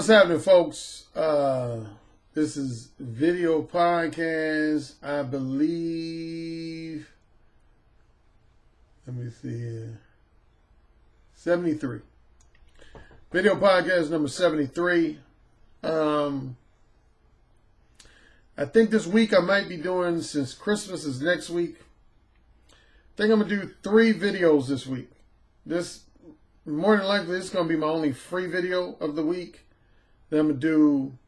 What's happening, folks? This is video podcast, I believe. Let me see here. 73. Video podcast number 73. I think this week I might be doing, since Christmas is next week, I think I'm going to do 3 videos this week. This, more than likely, this is going to be my only free video of the week. Then I'm going to do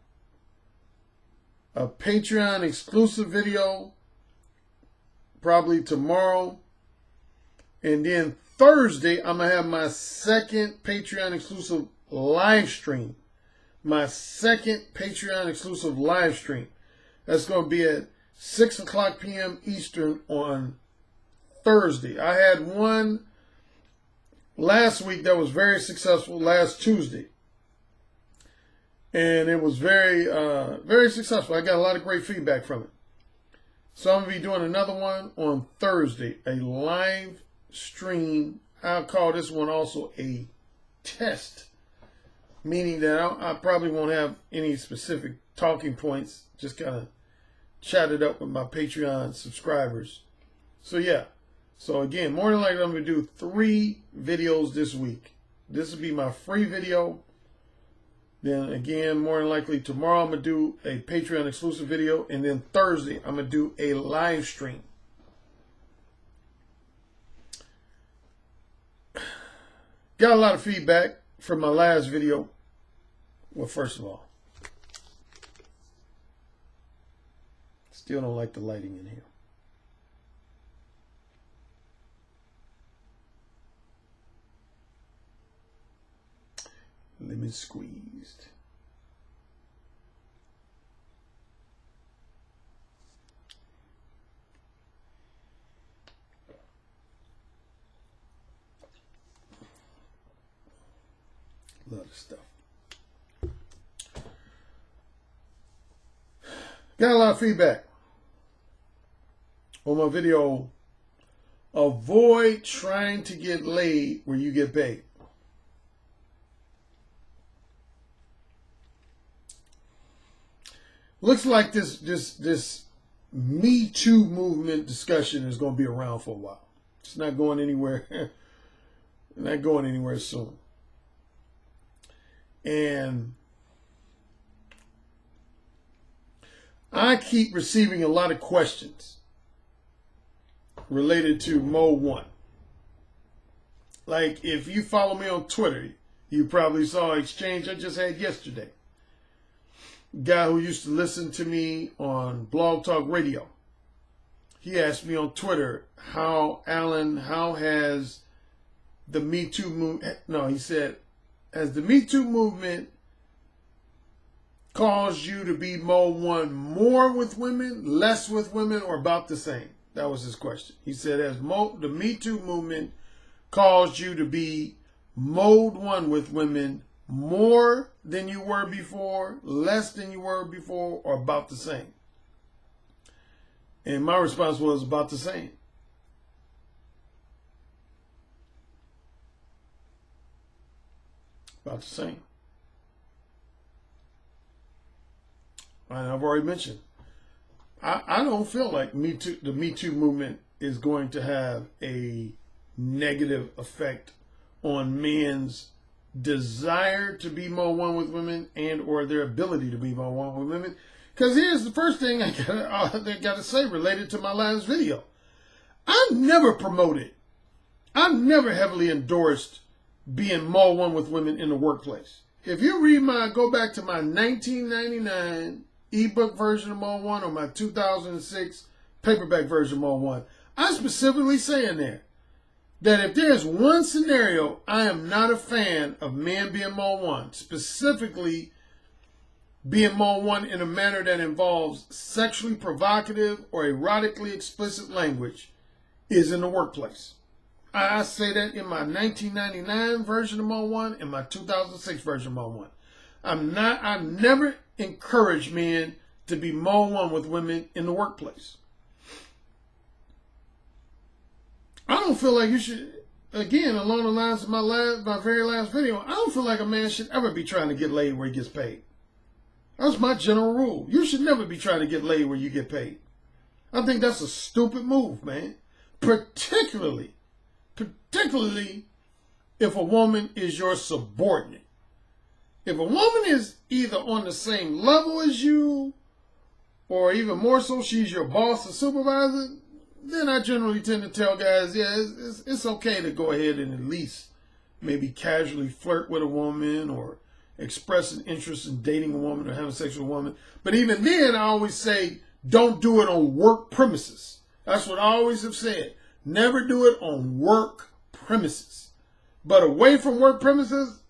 a Patreon exclusive video probably tomorrow. And then Thursday, I'm going to have my second Patreon exclusive live stream. My second Patreon exclusive live stream. That's going to be at 6 o'clock p.m. Eastern on Thursday. I had one last week that was very successful, last Tuesday. And it was very, very successful. I got a lot of great feedback from it. So I'm going to be doing another one on Thursday, a live stream. I'll call this one also a test, meaning that I probably won't have any specific talking points, just kind of chat it up with my Patreon subscribers. So yeah. So again, more than likely I'm going to do 3 videos this week. This will be my free video. Then again, more than likely tomorrow I'm going to do a Patreon exclusive video. And then Thursday I'm going to do a live stream. Got a lot of feedback from my last video. Well, first of all, still don't like the lighting in here. Lemon squeezed. A lot of stuff. Got a lot of feedback on my video. Avoid trying to get laid where you get paid. Looks like this Me Too movement discussion is going to be around for a while. It's not going anywhere. Not going anywhere soon. And I keep receiving a lot of questions related to Mode 1. Like, if you follow me on Twitter, you probably saw an exchange I just had yesterday. Guy who used to listen to me on Blog Talk Radio. He asked me on Twitter, how has the Me Too movement, he said, has the Me Too movement caused you to be Mode 1 more with women, less with women, or about the same? That was his question. He said, has the Me Too movement caused you to be Mode 1 with women more than you were before, less than you were before, or about the same? And my response was about the same. About the same. And I've already mentioned, I don't feel like the Me Too movement is going to have a negative effect on men's desire to be Mode 1 with women and or their ability to be Mode 1 with women. Because here's the first thing I got to say related to my last video. I've never heavily endorsed being Mode 1 with women in the workplace. If you go back to my 1999 ebook version of Mode 1 or my 2006 paperback version of Mode 1, I specifically say in there that if there's one scenario I am not a fan of men being Mode 1, specifically being Mode 1 in a manner that involves sexually provocative or erotically explicit language, is in the workplace. I say that in my 1999 version of Mode 1 and my 2006 version of Mode 1. I've never encouraged men to be Mode 1 with women in the workplace. I don't feel like you should, again, along the lines of my very last video, I don't feel like a man should ever be trying to get laid where he gets paid. That's my general rule. You should never be trying to get laid where you get paid. I think that's a stupid move, man. Particularly if a woman is your subordinate. If a woman is either on the same level as you, or even more so, she's your boss or supervisor, then I generally tend to tell guys, yeah, it's okay to go ahead and at least maybe casually flirt with a woman or express an interest in dating a woman or having sex with a woman. But even then, I always say, don't do it on work premises. That's what I always have said. Never do it on work premises. But away from work premises,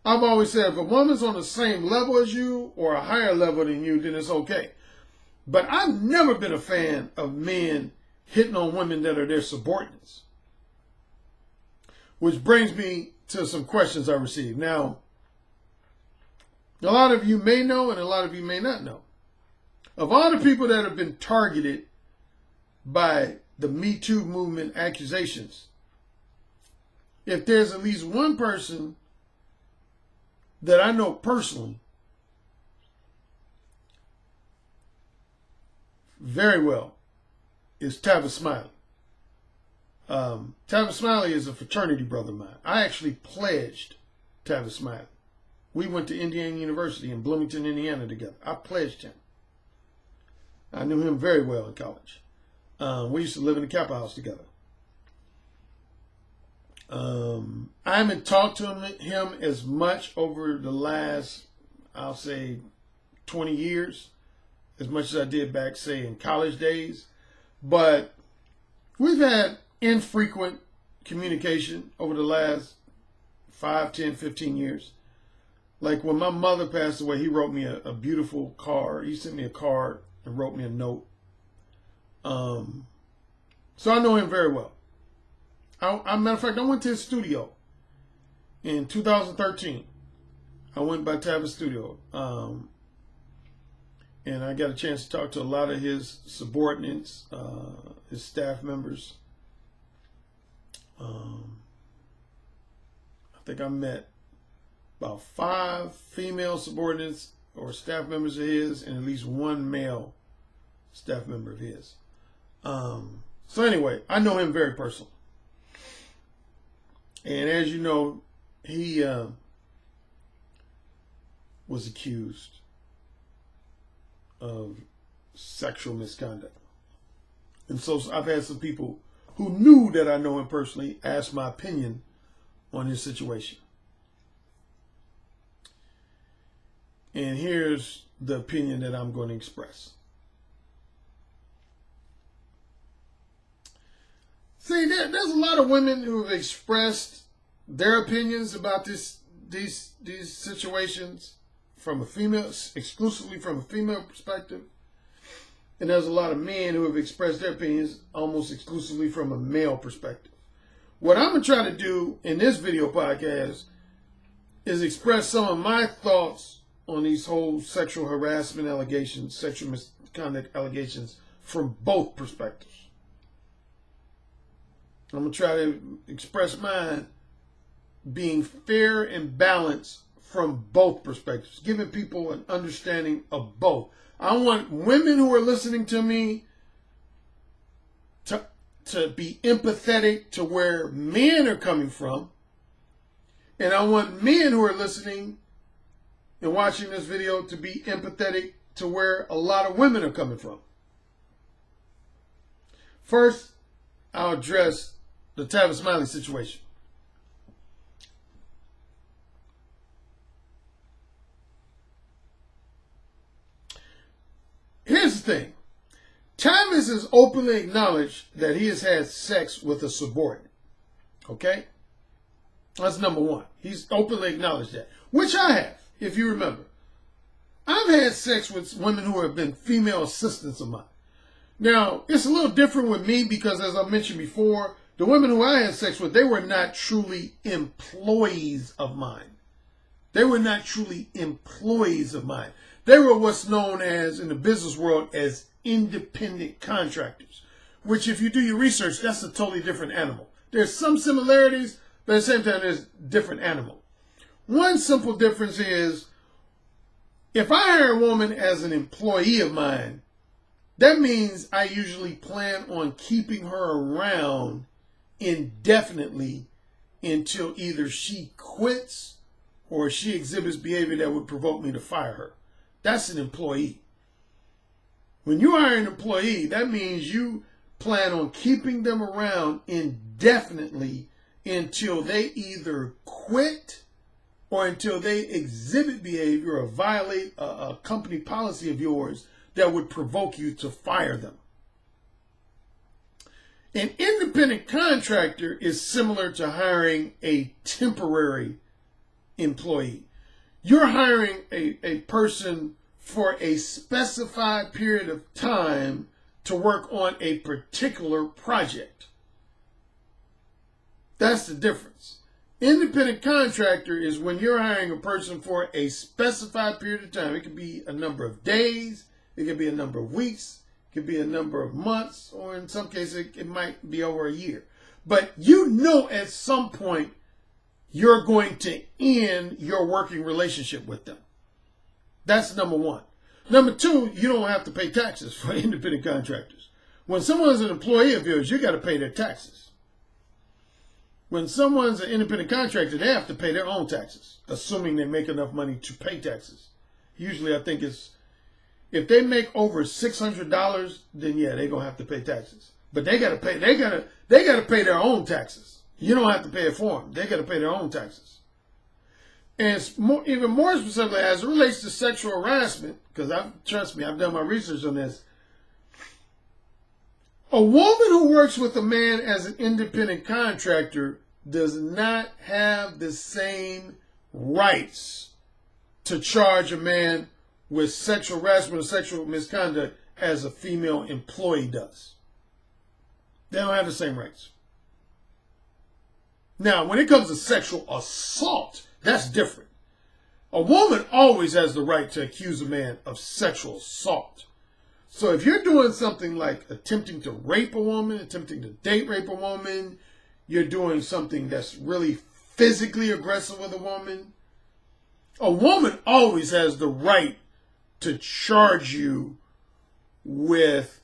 I've always said if a woman's on the same level as you or a higher level than you, then it's okay. But I've never been a fan of men hitting on women that are their subordinates. Which brings me to some questions I received. Now, a lot of you may know and a lot of you may not know. Of all the people that have been targeted by the Me Too movement accusations, if there's at least one person that I know personally very well, is Tavis Smiley. Tavis Smiley is a fraternity brother of mine. I actually pledged Tavis Smiley. We went to Indiana University in Bloomington, Indiana together. I pledged him. I knew him very well in college. We used to live in the Kappa house together. I haven't talked to him as much over the last, I'll say, 20 years, as much as I did back, say, in college days. But we've had infrequent communication over the last 5, 10, 15 years. Like when my mother passed away, he wrote me a beautiful card. He sent me a card and wrote me a note. So I know him very well. Matter of fact, I went to his studio in 2013. I went by Tavis Studio. And I got a chance to talk to a lot of his subordinates, his staff members. I think I met about 5 female subordinates or staff members of his and at least 1 male staff member of his. So anyway, I know him very personally. And as you know, he was accused of sexual misconduct. And so I've had some people who knew that I know him personally ask my opinion on his situation. And here's the opinion that I'm going to express. See, there's a lot of women who have expressed their opinions about these situations from a female, exclusively from a female perspective. And there's a lot of men who have expressed their opinions almost exclusively from a male perspective. What I'm going to try to do in this video podcast is express some of my thoughts on these whole sexual harassment allegations, sexual misconduct allegations from both perspectives. I'm going to try to express mine being fair and balanced from both perspectives, giving people an understanding of both. I want women who are listening to me to be empathetic to where men are coming from. And I want men who are listening and watching this video to be empathetic to where a lot of women are coming from. First, I'll address the Tavis Smiley situation. Here's the thing. Tavis has openly acknowledged that he has had sex with a subordinate. Okay? That's number one. He's openly acknowledged that. Which I have, if you remember. I've had sex with women who have been female assistants of mine. Now, it's a little different with me because, as I mentioned before, the women who I had sex with, they were not truly employees of mine. They were not truly employees of mine. They were what's known as, in the business world, as independent contractors, which if you do your research, that's a totally different animal. There's some similarities, but at the same time, there's different animal. One simple difference is, if I hire a woman as an employee of mine, that means I usually plan on keeping her around indefinitely until either she quits or she exhibits behavior that would provoke me to fire her. That's an employee. When you hire an employee, that means you plan on keeping them around indefinitely until they either quit or until they exhibit behavior or violate a company policy of yours that would provoke you to fire them. An independent contractor is similar to hiring a temporary employee. You're hiring a person for a specified period of time to work on a particular project. That's the difference. Independent contractor is when you're hiring a person for a specified period of time. It could be a number of days, it could be a number of weeks, it could be a number of months, or in some cases it might be over a year. But you know at some point you're going to end your working relationship with them. That's number one. Number two, you don't have to pay taxes for independent contractors. When someone's an employee of yours, you got to pay their taxes. When someone's an independent contractor, they have to pay their own taxes, assuming they make enough money to pay taxes. Usually, I think it's, if they make over $600, then yeah, they're gonna have to pay taxes. But they gotta pay. They gotta pay their own taxes. You don't have to pay it for them. They gotta pay their own taxes. And it's even more specifically as it relates to sexual harassment, because trust me, I've done my research on this. A woman who works with a man as an independent contractor does not have the same rights to charge a man with sexual harassment or sexual misconduct as a female employee does. They don't have the same rights. Now, when it comes to sexual assault, that's different. A woman always has the right to accuse a man of sexual assault. So if you're doing something like attempting to rape a woman, attempting to date rape a woman, you're doing something that's really physically aggressive with a woman always has the right to charge you with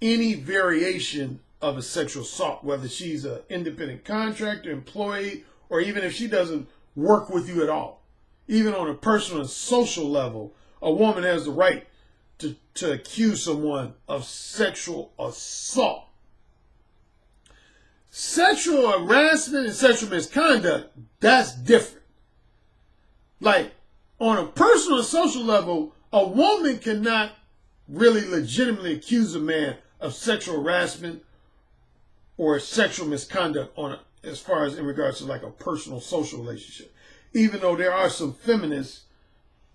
any variation of a sexual assault, whether she's an independent contractor, employee, or even if she doesn't work with you at all. Even on a personal and social level, a woman has the right to accuse someone of sexual assault. Sexual harassment and sexual misconduct, that's different. Like, on a personal and social level, a woman cannot really legitimately accuse a man of sexual harassment or sexual misconduct as far as in regards to like a personal social relationship. Even though there are some feminists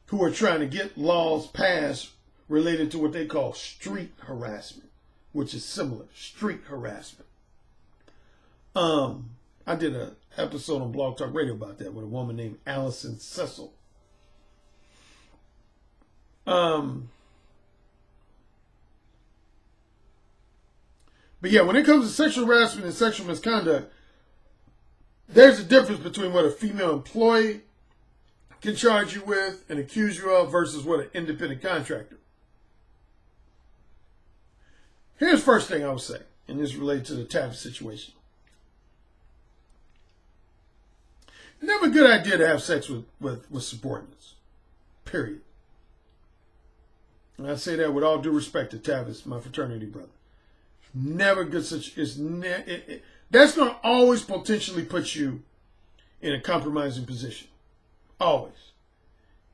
who are trying to get laws passed related to what they call street harassment, which is similar, street harassment. I did an episode on Blog Talk Radio about that with a woman named Allison Cecil. But yeah, when it comes to sexual harassment and sexual misconduct, there's a difference between what a female employee can charge you with and accuse you of versus what an independent contractor. Here's the first thing I would say, and this relates to the Tavis situation. Never a good idea to have sex with subordinates, period. And I say that with all due respect to Tavis, my fraternity brother. Never good such. That's going to always potentially put you in a compromising position. Always.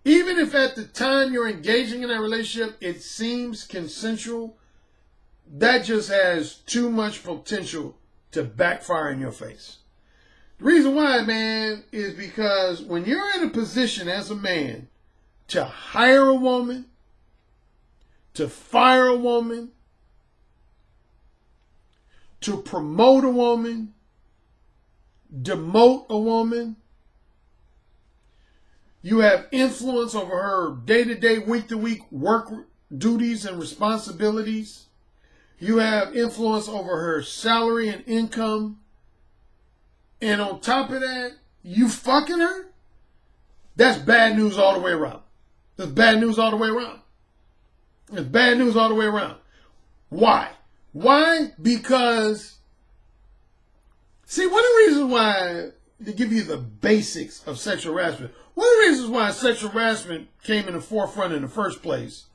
Even if at the time you're engaging in that relationship, it seems consensual, that just has too much potential to backfire in your face. The reason why, man, is because when you're in a position as a man to hire a woman, to fire a woman, to promote a woman, demote a woman, you have influence over her day-to-day, week-to-week work duties and responsibilities. You have influence over her salary and income. and on top of that, you fucking her, that's bad news all the way around. That's bad news all the way around. It's bad news all the way around. Why? Why? Because, see, one of the reasons why, to give you the basics of sexual harassment, one of the reasons why sexual harassment came in the forefront in the first place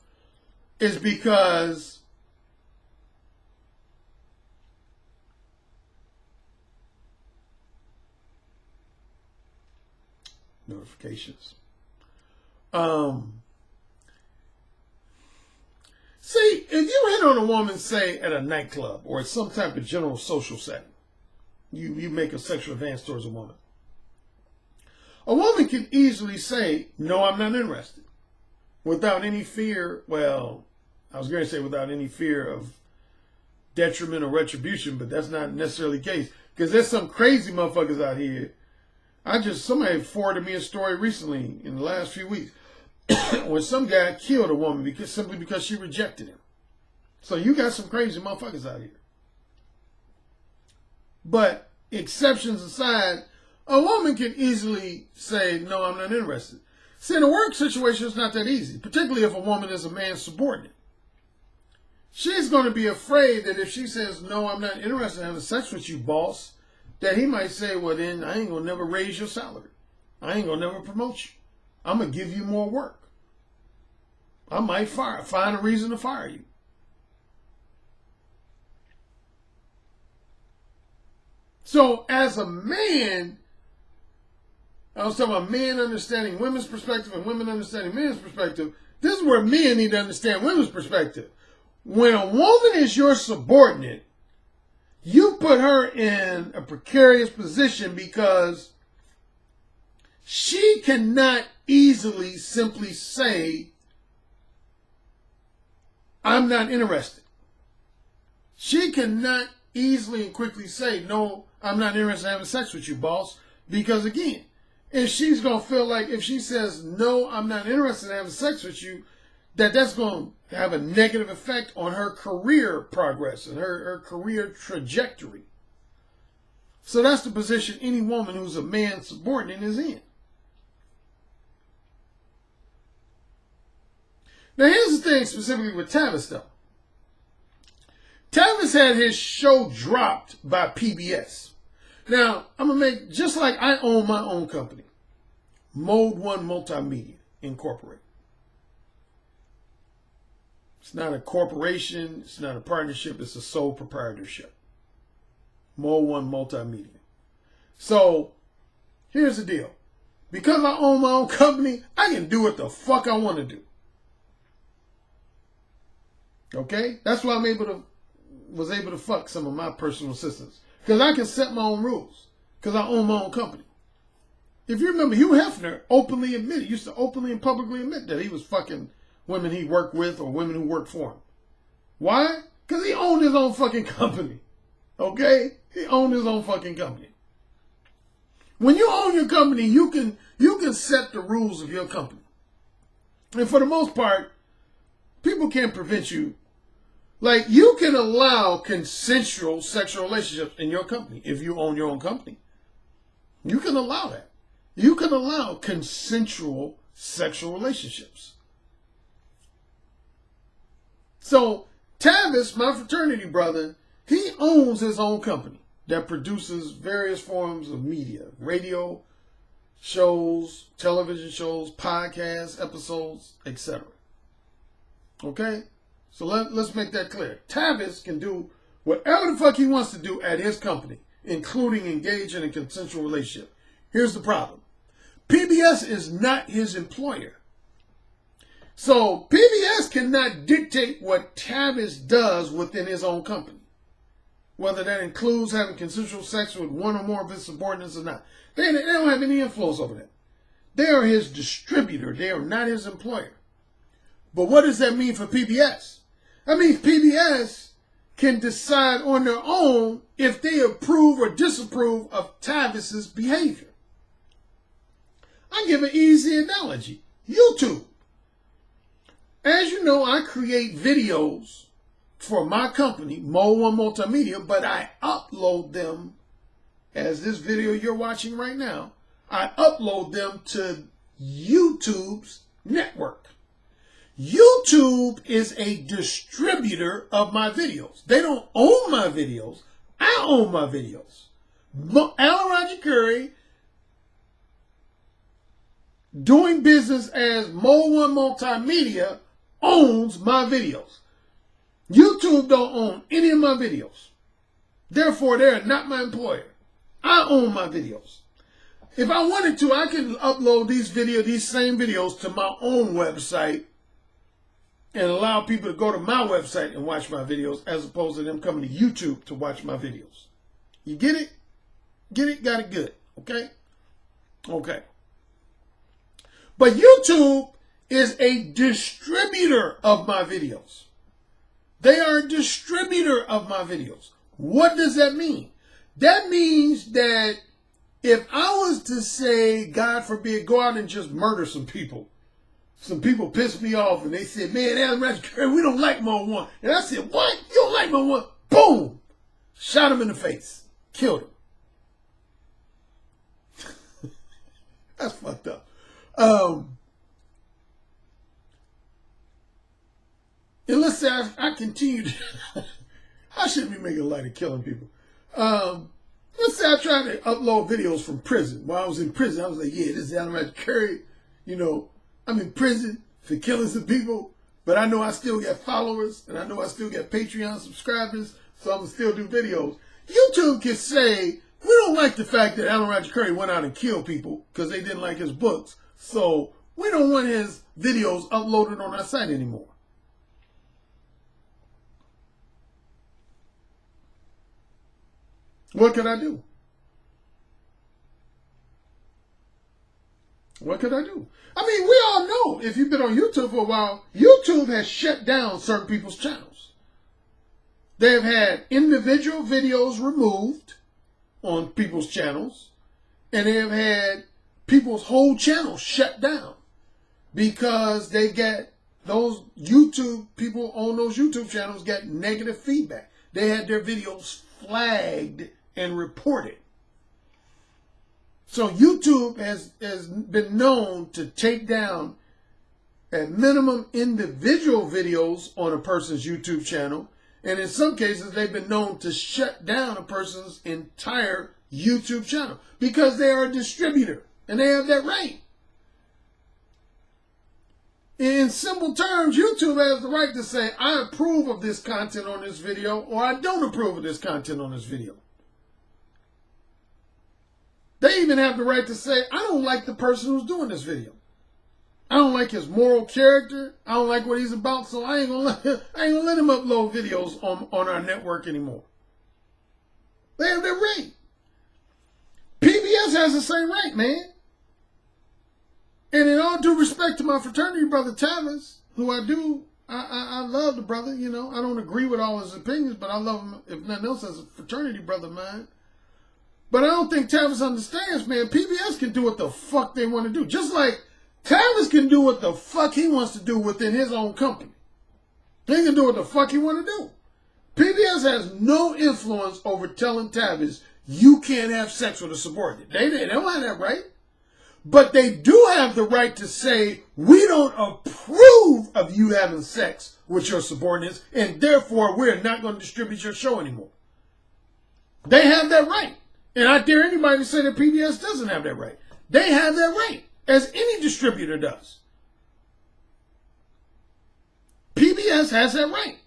is because notifications. See, if you hit on a woman, say, at a nightclub or at some type of general social setting, you make a sexual advance towards a woman can easily say, no, I'm not interested, without any fear, well, I was going to say without any fear of detriment or retribution, but that's not necessarily the case, because there's some crazy motherfuckers out here. Somebody forwarded me a story recently in the last few weeks when some guy killed a woman simply because she rejected him. So you got some crazy motherfuckers out here. But exceptions aside, a woman can easily say, no, I'm not interested. See, in a work situation, it's not that easy, particularly if a woman is a man's subordinate. She's going to be afraid that if she says, no, I'm not interested in having sex with you, boss, that he might say, well, then I ain't going to never raise your salary. I ain't going to never promote you. I'm going to give you more work. I might find a reason to fire you. So as a man, I was talking about men understanding women's perspective and women understanding men's perspective. This is where men need to understand women's perspective. When a woman is your subordinate, you put her in a precarious position because she cannot easily simply say, I'm not interested. She cannot easily and quickly say, no, I'm not interested in having sex with you, boss. Because again, if she's going to feel like if she says, no, I'm not interested in having sex with you, that's going to have a negative effect on her career progress and her career trajectory. So that's the position any woman who's a man's subordinate is in. Now here's the thing specifically with Tavis though. Tavis had his show dropped by PBS. Now, I'm going to make, just like I own my own company, Mode 1 Multimedia Incorporated. It's not a corporation, it's not a partnership, it's a sole proprietorship. Mode 1 Multimedia. So, here's the deal. Because I own my own company, I can do what the fuck I want to do. Okay? That's why was able to fuck some of my personal assistants. Because I can set my own rules. Because I own my own company. If you remember, Hugh Hefner used to openly and publicly admit that he was fucking women he worked with or women who worked for him. Why? Because he owned his own fucking company. Okay? He owned his own fucking company. When you own your company, you can set the rules of your company. And for the most part, people can't prevent you. Like, you can allow consensual sexual relationships in your company if you own your own company. You can allow that. You can allow consensual sexual relationships. So, Tavis, my fraternity brother, he owns his own company that produces various forms of media, radio shows, television shows, podcasts, episodes, etc. Okay? So let's make that clear. Tavis can do whatever the fuck he wants to do at his company, including engage in a consensual relationship. Here's the problem. PBS is not his employer. So PBS cannot dictate what Tavis does within his own company. Whether that includes having consensual sex with one or more of his subordinates or not. They don't have any influence over that. They are his distributor. They are not his employer. But what does that mean for PBS? That means PBS can decide on their own if they approve or disapprove of Tavis's behavior. I give an easy analogy. YouTube. As you know, I create videos for my company, Mode 1 Multimedia, but I upload them as this video you're watching right now, I upload them to YouTube's network. YouTube is a distributor of my videos. They don't own my videos. I own my videos. Alan Roger Currie, doing business as Mo1 Multimedia, owns my videos. YouTube don't own any of my videos. Therefore, they're not my employer. I own my videos. If I wanted to, I could upload these same videos to my own website and allow people to go to my website and watch my videos as opposed to them coming to YouTube to watch my videos. You get it? Get it? Got it good. Okay? Okay. But YouTube is a distributor of my videos. They are a distributor of my videos. What does that mean? That means that if I was to say, God forbid, go out and just murder some people pissed me off and they said, man, Alan Roger Currie, we don't like Mo1. And I said, what? You don't like Mo1? Boom! Shot him in the face. Killed him. That's fucked up. And let's say I continued. I shouldn't be making light of killing people. Let's say I tried to upload videos from prison. While I was in prison, I was like, yeah, this is Alan Roger Currie. You know, I'm in prison for killing some people, but I know I still get followers, and I know I still get Patreon subscribers, so I'm going to still do videos. YouTube can say, we don't like the fact that Alan Roger Currie went out and killed people because they didn't like his books, so we don't want his videos uploaded on our site anymore. What could I do? What could I do? I mean, we all know, if you've been on YouTube for a while, YouTube has shut down certain people's channels. They have had individual videos removed on people's channels, and they have had people's whole channels shut down because they get those YouTube people on those YouTube channels get negative feedback. They had their videos flagged and reported. So YouTube has been known to take down at minimum individual videos on a person's YouTube channel. And in some cases, they've been known to shut down a person's entire YouTube channel because they are a distributor and they have that right. In simple terms, YouTube has the right to say, I approve of this content on this video, or I don't approve of this content on this video. They even have the right to say, I don't like the person who's doing this video. I don't like his moral character. I don't like what he's about, so I ain't gonna let him upload videos on our network anymore. They have that right. PBS has the same right, man. And in all due respect to my fraternity brother Tavis, who I love the brother, you know. I don't agree with all his opinions, but I love him, if nothing else, as a fraternity brother of mine. But I don't think Tavis understands, man. PBS can do what the fuck they want to do. Just like Tavis can do what the fuck he wants to do within his own company. He can do what the fuck he want to do. PBS has no influence over telling Tavis, you can't have sex with a subordinate. They don't have that right. But they do have the right to say, we don't approve of you having sex with your subordinates, and therefore we're not going to distribute your show anymore. They have that right. And I dare anybody to say that PBS doesn't have that right. They have that right, as any distributor does. PBS has that right.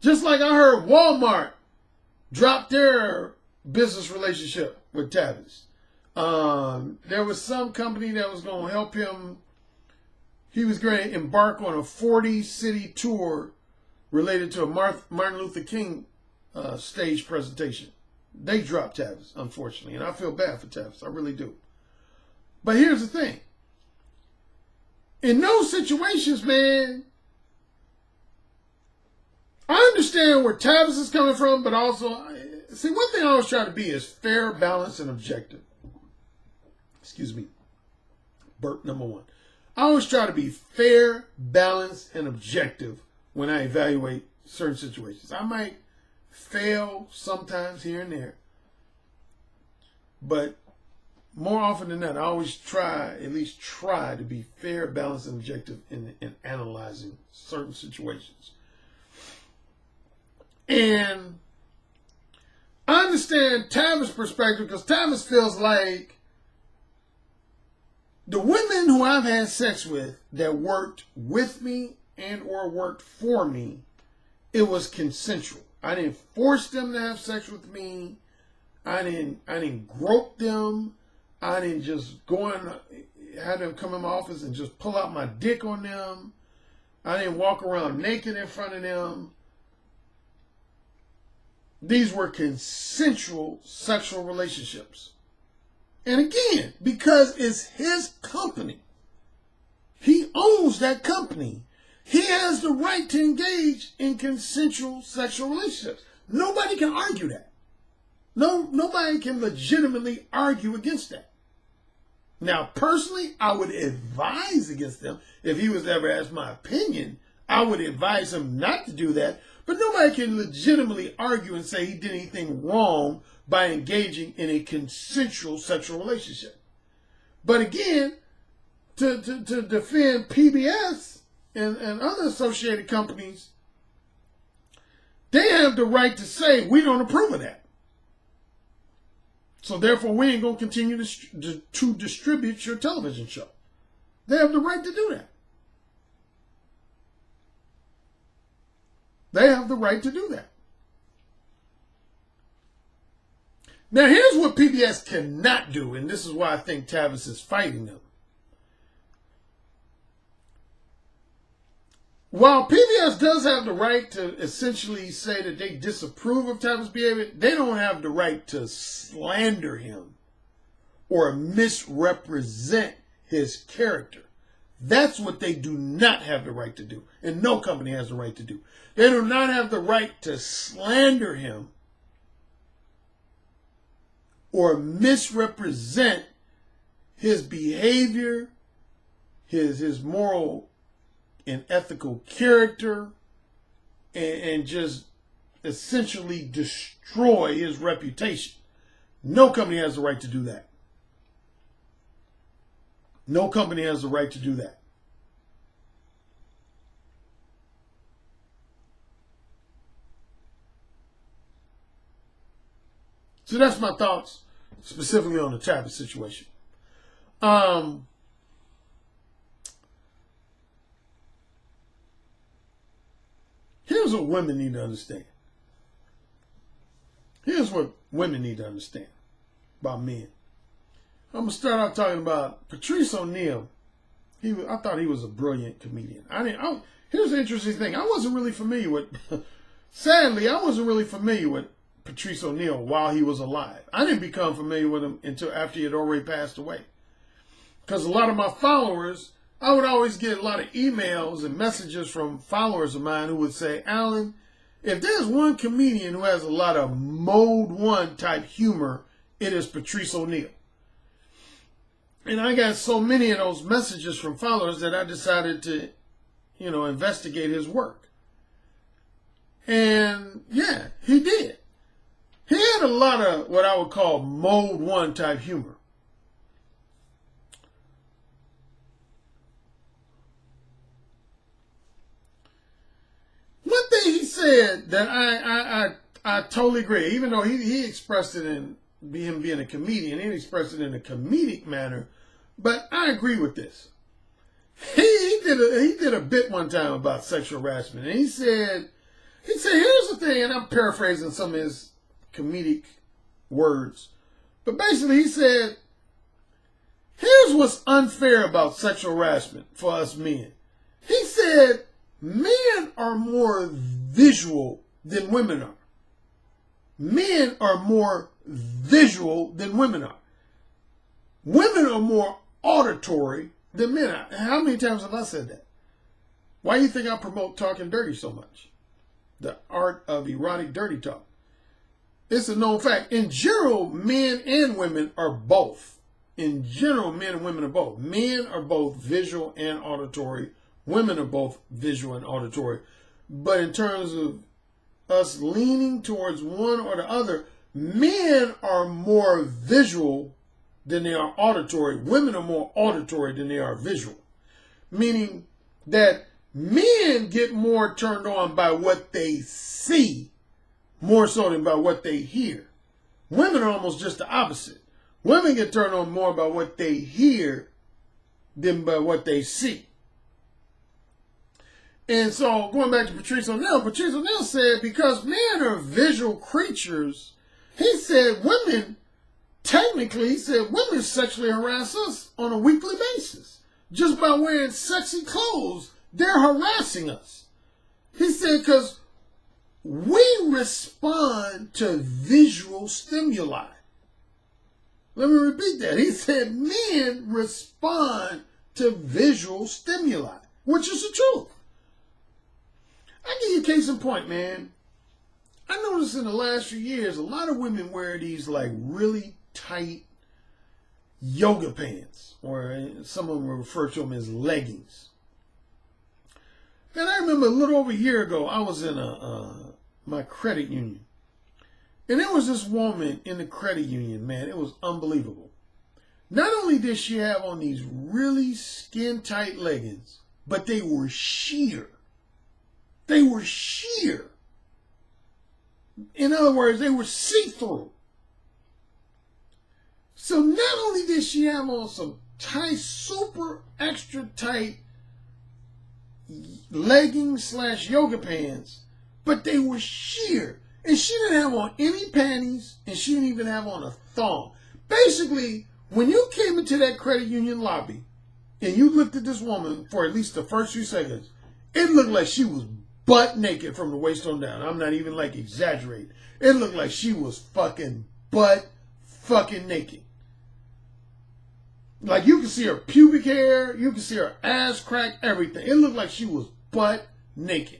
Just like I heard Walmart drop their business relationship with Tavis. There was some company that was going to help him. He was going to embark on a 40-city tour related to a Martin Luther King stage presentation. They dropped Tavis, unfortunately, and I feel bad for Tavis. I really do. But here's the thing. In those situations, man, I understand where Tavis is coming from, but also, see, one thing I always try to be is fair, balanced, and objective. Excuse me. Burp number one. I always try to be fair, balanced, and objective when I evaluate certain situations. I might fail sometimes here and there, But more often than not, I always at least try to be fair, balanced, and objective in analyzing certain situations. And I understand Tavis' perspective, because Tavis feels like the women who I've had sex with that worked with me and or worked for me, it was consensual. I didn't force them to have sex with me. I didn't grope them. I didn't just go and have them come in my office and just pull out my dick on them. I didn't walk around naked in front of them. These were consensual sexual relationships. And again, because it's his company, he owns that company. He has the right to engage in consensual sexual relationships. Nobody can argue that. Nobody can legitimately argue against that. Now, personally, I would advise against them. If he was to ever ask my opinion, I would advise him not to do that. But nobody can legitimately argue and say he did anything wrong by engaging in a consensual sexual relationship. But again, to defend PBS and other associated companies, they have the right to say, we don't approve of that. So therefore, we ain't going to continue to distribute your television show. They have the right to do that. They have the right to do that. Now, here's what PBS cannot do, and this is why I think Tavis is fighting them. While PBS does have the right to essentially say that they disapprove of Tavis' behavior, they don't have the right to slander him or misrepresent his character. That's what they do not have the right to do, and no company has the right to do. They do not have the right to slander him or misrepresent his behavior, his moral and ethical character, and just essentially destroy his reputation. No company has the right to do that. No company has the right to do that. So that's my thoughts specifically on the Tavis situation. Here's what women need to understand. Here's what women need to understand about men. I'm going to start out talking about Patrice O'Neal. I thought he was a brilliant comedian. Here's the interesting thing. I wasn't really familiar with, sadly, I wasn't really familiar with Patrice O'Neal while he was alive. I didn't become familiar with him until after he had already passed away. Because a lot of my followers, I would always get a lot of emails and messages from followers of mine who would say, Alan, if there's one comedian who has a lot of mode 1 type humor, it is Patrice O'Neal. And I got so many of those messages from followers that I decided to, investigate his work. And yeah, he did. He had a lot of what I would call mode 1 type humor. One thing he said that I totally agree, even though he expressed it in him being a comedian, he expressed it in a comedic manner, but I agree with this. He did a bit one time about sexual harassment, and he said, here's the thing, and I'm paraphrasing some of his comedic words, but basically he said, here's what's unfair about sexual harassment for us men. He said, men are more visual than women are. Men are more visual than women are. Women are more auditory than men are. How many times have I said that? Why do you think I promote talking dirty so much? The art of erotic dirty talk. It's a known fact. In general, men and women are both. In general, men and women are both. Men are both visual and auditory. Women are both visual and auditory. But in terms of us leaning towards one or the other, men are more visual than they are auditory. Women are more auditory than they are visual. Meaning that men get more turned on by what they see more so than by what they hear. Women are almost just the opposite. Women get turned on more by what they hear than by what they see. And so going back to Patrice O'Neal said because men are visual creatures, he said women sexually harass us on a weekly basis. Just by wearing sexy clothes, they're harassing us. He said because we respond to visual stimuli. Let me repeat that. He said men respond to visual stimuli, which is the truth. I give you a case in point, man. I noticed in the last few years, a lot of women wear these like really tight yoga pants, or some of them refer to them as leggings. And I remember a little over a year ago, I was in my credit union. And there was this woman in the credit union, man. It was unbelievable. Not only did she have on these really skin-tight leggings, but they were sheer. They were sheer. In other words, they were see-through. So not only did she have on some tight, super extra tight leggings / yoga pants, but they were sheer. And she didn't have on any panties, and she didn't even have on a thong. Basically, when you came into that credit union lobby, and you looked at this woman for at least the first few seconds, it looked like she was butt naked from the waist on down. I'm not even like exaggerating. It looked like she was fucking butt fucking naked. Like you could see her pubic hair, you could see her ass crack, everything. It looked like she was butt naked.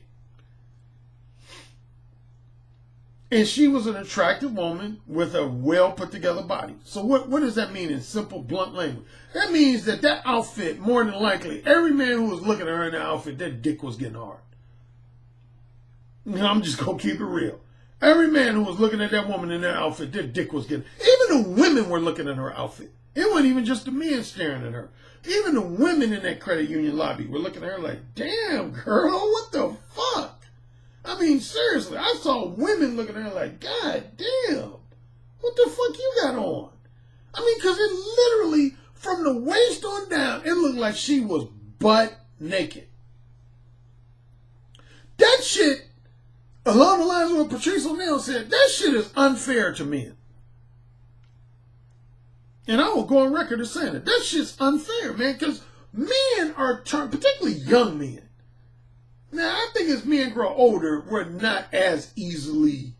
And she was an attractive woman with a well put together body. So what does that mean in simple, blunt language? That means that outfit, more than likely, every man who was looking at her in that outfit, their dick was getting hard. I'm just going to keep it real. Every man who was looking at that woman in that outfit, their dick was getting... Even the women were looking at her outfit. It wasn't even just the men staring at her. Even the women in that credit union lobby were looking at her like, damn, girl, what the fuck? I mean, seriously, I saw women looking at her like, God damn, what the fuck you got on? I mean, because it literally, from the waist on down, it looked like she was butt naked. That shit, along the lines of what Patrice O'Neal said, that shit is unfair to men. And I will go on record as saying it. That shit's unfair, man, because men are particularly young men. Now, I think as men grow older, we're not as easily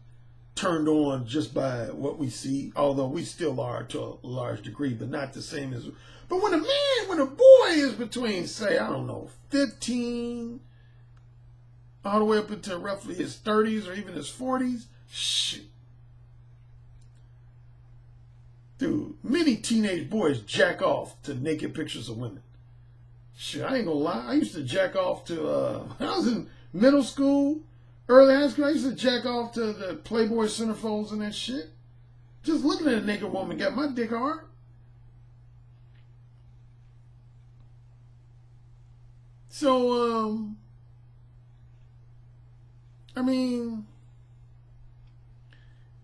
turned on just by what we see, although we still are to a large degree, but not the same as... But when a boy is between, say, I don't know, 15, all the way up into roughly his 30s or even his 40s, shit. Dude, many teenage boys jack off to naked pictures of women. Shit, I ain't gonna lie. I used to jack off to, when I was in middle school, early high school, I used to jack off to the Playboy centerfolds and that shit. Just looking at a naked woman got my dick hard. So, I mean,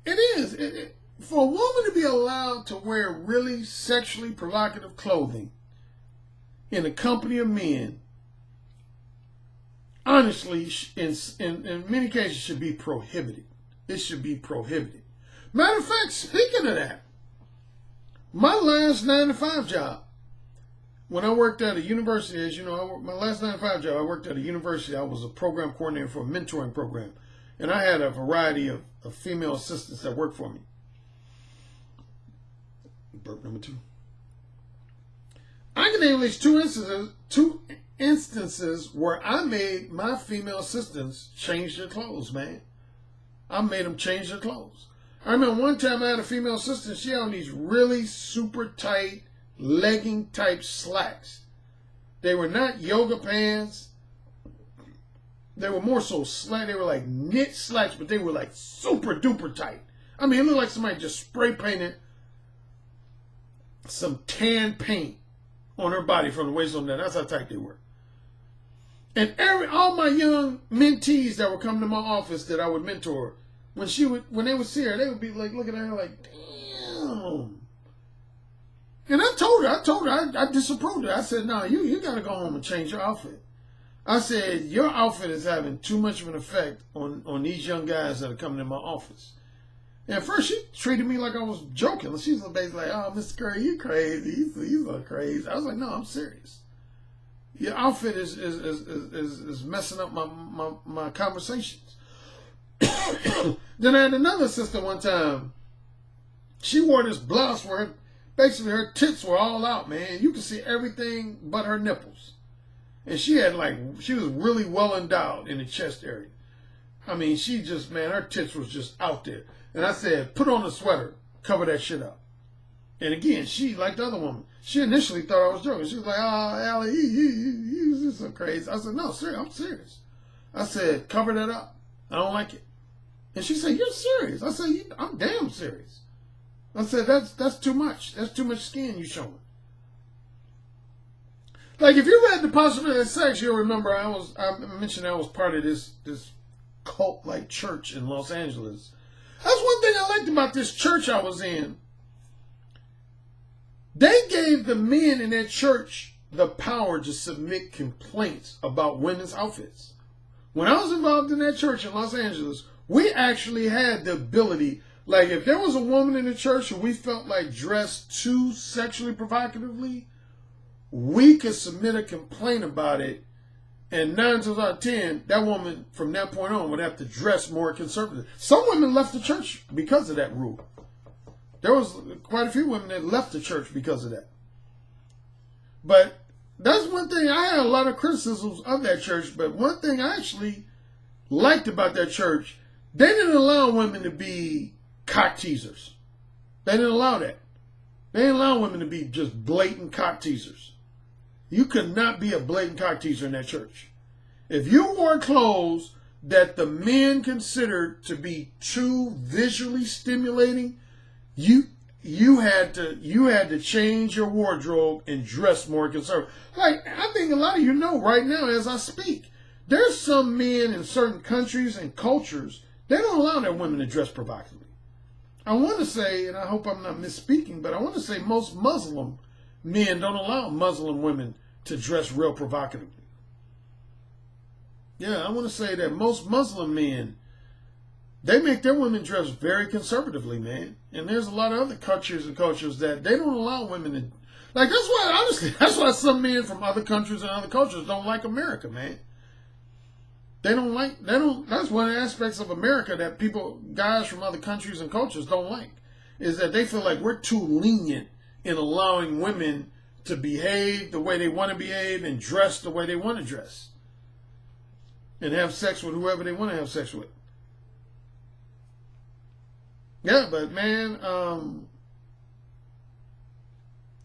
it is. For a woman to be allowed to wear really sexually provocative clothing in the company of men, honestly, in many cases, should be prohibited. It should be prohibited. Matter of fact, speaking of that, my last 9-to-5 job, when I worked at a university, as you know, my last 9-to-5 job, I worked at a university. I was a program coordinator for a mentoring program. And I had a variety of female assistants that worked for me. Burp number 2. I can name at least two instances where I made my female assistants change their clothes, man. I made them change their clothes. I remember one time I had a female assistant. She had on these really super tight legging type slacks. They were not yoga pants. They were more so slack. They were like knit slacks, but they were like super duper tight. I mean, it looked like somebody just spray painted some tan paint on her body from the waist on down. That's how tight they were. And all my young mentees that would come to my office that I would mentor, when they would see her, they would be like looking at her like, damn. And I told her, I disapproved her. I said, no, you got to go home and change your outfit. I said, your outfit is having too much of an effect on these young guys that are coming in my office. And at first, she treated me like I was joking. She was basically like, oh, Mr. Currie, you crazy. You so crazy. I was like, no, I'm serious. Your outfit is messing up my conversations. Then I had another assistant one time. She wore this blouse where basically her tits were all out, man. You could see everything but her nipples. And she was really well endowed in the chest area. I mean, her tits was just out there. And I said, put on a sweater, cover that shit up. And again, she, like the other woman, she initially thought I was joking. She was like, oh, Allie, you just so crazy. I said, no, I'm serious. I said, cover that up. I don't like it. And she said, you're serious. I said, I'm damn serious. I said, that's too much. That's too much skin you showing. Like, if you read The Possibility of Sex, you'll remember I mentioned I was part of this cult-like church in Los Angeles. That's one thing I liked about this church I was in. They gave the men in that church the power to submit complaints about women's outfits. When I was involved in that church in Los Angeles, we actually had the ability, like if there was a woman in the church who we felt like dressed too sexually provocatively, we could submit a complaint about it, and 9 times out of 10, that woman from that point on would have to dress more conservative. Some women left the church because of that rule. There was quite a few women that left the church because of that. But that's one thing. I had a lot of criticisms of that church, but one thing I actually liked about that church, they didn't allow women to be cock teasers. They didn't allow that. They didn't allow women to be just blatant cock teasers. You could not be a blatant cock teaser in that church. If you wore clothes that the men considered to be too visually stimulating, you had to change your wardrobe and dress more conservative. Like, I think a lot of you know right now as I speak, there's some men in certain countries and cultures, they don't allow their women to dress provocatively. I want to say, and I hope I'm not misspeaking, but I want to say most Muslim men don't allow Muslim women to dress real provocatively. Yeah, I want to say that most Muslim men, they make their women dress very conservatively, man. And there's a lot of other countries and cultures that they don't allow women to, like, that's why, honestly, that's why some men from other countries and other cultures don't like America, man. That's one of the aspects of America that guys from other countries and cultures don't like, is that they feel like we're too lenient in allowing women to behave the way they want to behave and dress the way they want to dress and have sex with whoever they want to have sex with. Yeah, but man,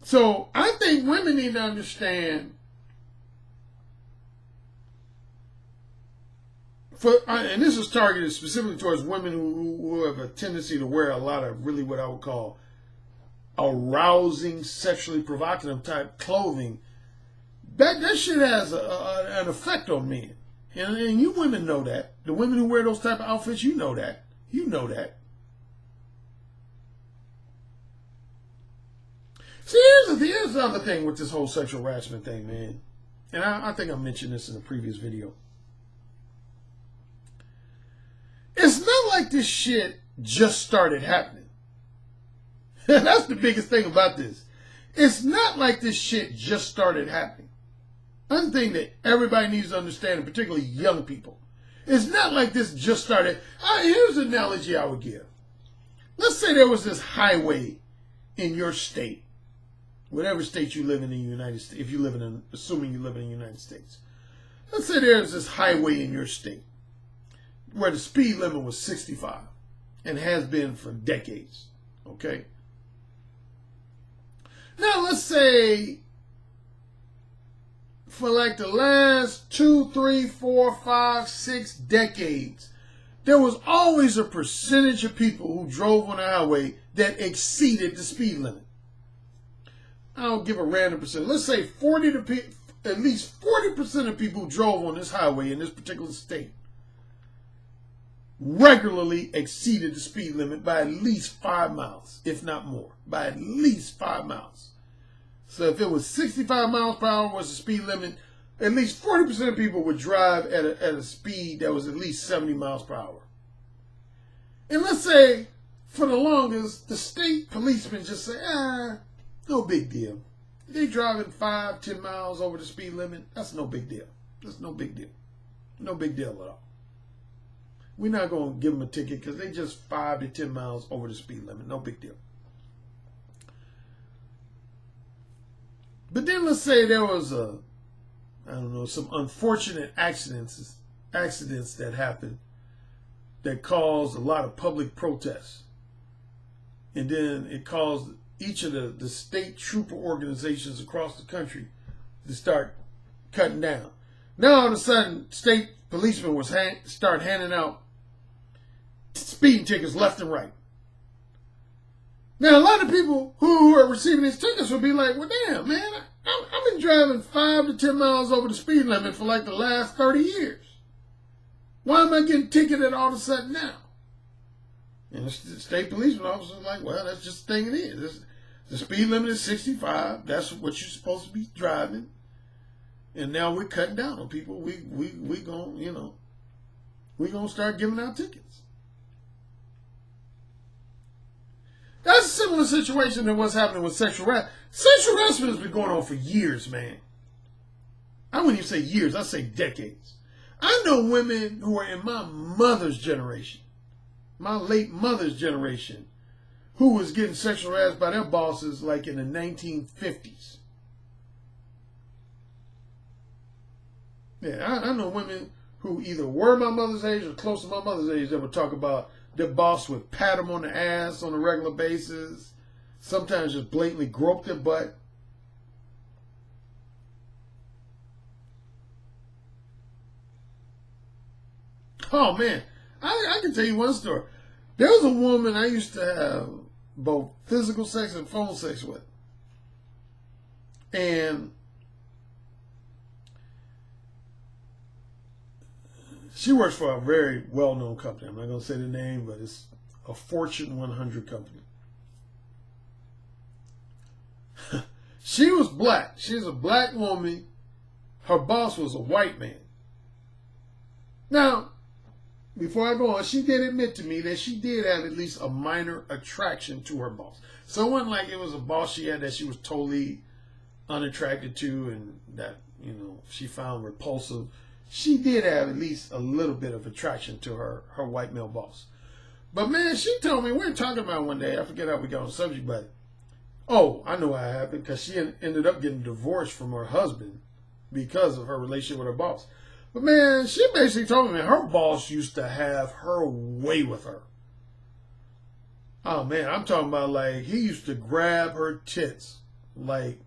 so I think women need to understand, and this is targeted specifically towards women who have a tendency to wear a lot of really what I would call arousing, sexually provocative type clothing. That shit has an effect on men. And you women know that. The women who wear those type of outfits, you know that. You know that. See, here's the other thing with this whole sexual harassment thing, man. And I think I mentioned this in a previous video. It's not like this shit just started happening. That's the biggest thing about this. It's not like this shit just started happening. That's the thing that everybody needs to understand, and particularly young people. It's not like this just started. Here's an analogy I would give. Let's say there was this highway in your state, whatever state you live in the United States, if you live in, assuming you live in the United States. Let's say there's this highway in your state where the speed limit was 65 and has been for decades, okay? Now, let's say for like the last 2, 3, 4, 5, 6 decades, there was always a percentage of people who drove on the highway that exceeded the speed limit. I don't give a random percent. Let's say at least 40% of people who drove on this highway in this particular state regularly exceeded the speed limit by at least 5 miles, if not more, by at least 5 miles. So if it was 65 miles per hour was the speed limit, at least 40% of people would drive at a speed that was at least 70 miles per hour. And let's say, for the longest, the state policemen just say, no big deal. They driving 5, 10 miles over the speed limit. That's no big deal. That's no big deal. No big deal at all. We're not going to give them a ticket because they just 5 to 10 miles over the speed limit. No big deal. But then let's say there was some unfortunate accidents that happened that caused a lot of public protests. And then it caused each of the state trooper organizations across the country to start cutting down. Now all of a sudden, state policemen would start handing out speeding tickets left and right. Now a lot of people who are receiving these tickets will be like, well, damn, man, I've been driving 5 to 10 miles over the speed limit for like the last 30 years. Why am I getting ticketed all of a sudden now? And the state policeman officer is like, well, that's just the thing it is. The speed limit is 65. That's what you're supposed to be driving. And now we're cutting down on people. We gonna start giving out tickets. That's a similar situation to what's happening with sexual harassment. Sexual harassment has been going on for years, man. I wouldn't even say years. I'd say decades. I know women who are in my mother's generation, my late mother's generation, who was getting sexual harassed by their bosses like in the 1950s. Yeah, I know women who either were my mother's age or close to my mother's age that would talk about their boss would pat them on the ass on a regular basis, sometimes just blatantly grope their butt. Oh, man, I can tell you one story. There was a woman I used to have both physical sex and phone sex with. And she works for a very well-known company. I'm not going to say the name, but it's a Fortune 100 company. She was black. She's a black woman. Her boss was a white man. Now, before I go on, she did admit to me that she did have at least a minor attraction to her boss. So it wasn't like it was a boss she had that she was totally unattracted to and that, she found repulsive. She did have at least a little bit of attraction to her white male boss. But man, she told me, we were talking about one day, I forget how we got on the subject, but, I know how it happened, because she ended up getting divorced from her husband because of her relationship with her boss. But man, she basically told me, man, her boss used to have her way with her. Oh man, I'm talking about like he used to grab her tits like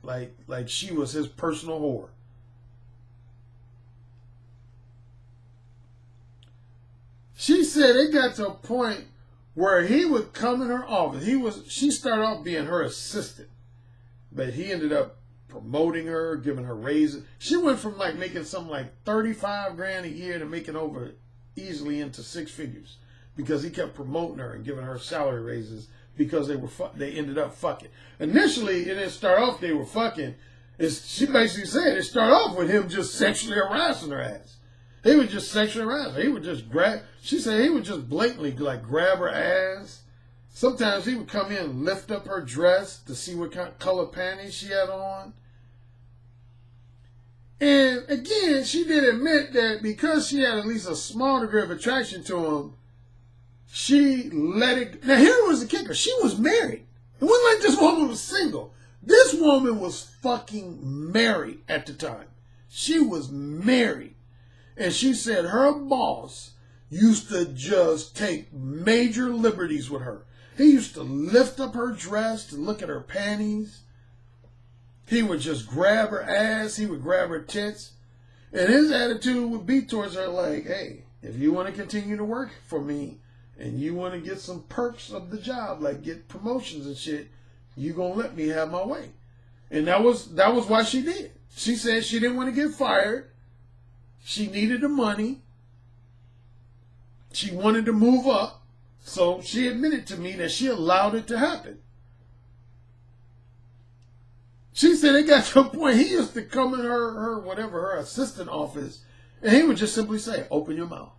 she was his personal whore. She said it got to a point where he would come in her office. She started off being her assistant, but he ended up promoting her, giving her raises. She went from like making something like 35 grand a year to making over easily into 6 figures because he kept promoting her and giving her salary raises because they ended up fucking. Initially, it didn't start off they were fucking. She basically said it started off with him just sexually harassing her ass. He would just sexually harass her. He would just she said he would just blatantly like grab her ass. Sometimes he would come in and lift up her dress to see what kind of color panties she had on. And again, she did admit that because she had at least a small degree of attraction to him, she let it. Now here was the kicker. She was married. It wasn't like this woman was single. This woman was fucking married at the time. She was married. And she said her boss used to just take major liberties with her. He used to lift up her dress to look at her panties. He would just grab her ass. He would grab her tits. And his attitude would be towards her like, hey, if you want to continue to work for me and you want to get some perks of the job, like get promotions and shit, you gonna let me have my way. And that was why she did. She said she didn't want to get fired. She needed the money. She wanted to move up. So she admitted to me that she allowed it to happen. She said it got to a point he used to come in her assistant office, and he would just simply say, "Open your mouth."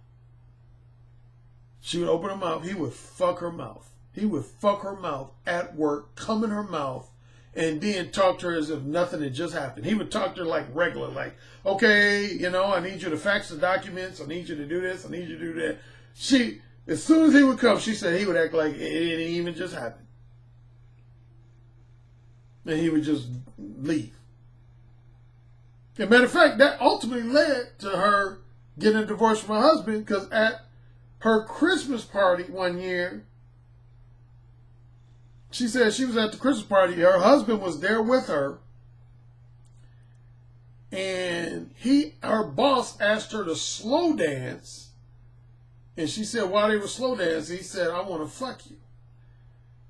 She would open her mouth. He would fuck her mouth. He would fuck her mouth at work, come in her mouth, and then talk to her as if nothing had just happened. He would talk to her like regular, like, "Okay, I need you to fax the documents. I need you to do this. I need you to do that." As soon as he would come, she said he would act like it didn't even just happen. And he would just leave. As a matter of fact, that ultimately led to her getting a divorce from her husband, because at her Christmas party one year, she said she was at the Christmas party. Her husband was there with her. And her boss asked her to slow dance. And she said, while they were slow dancing, he said, "I want to fuck you."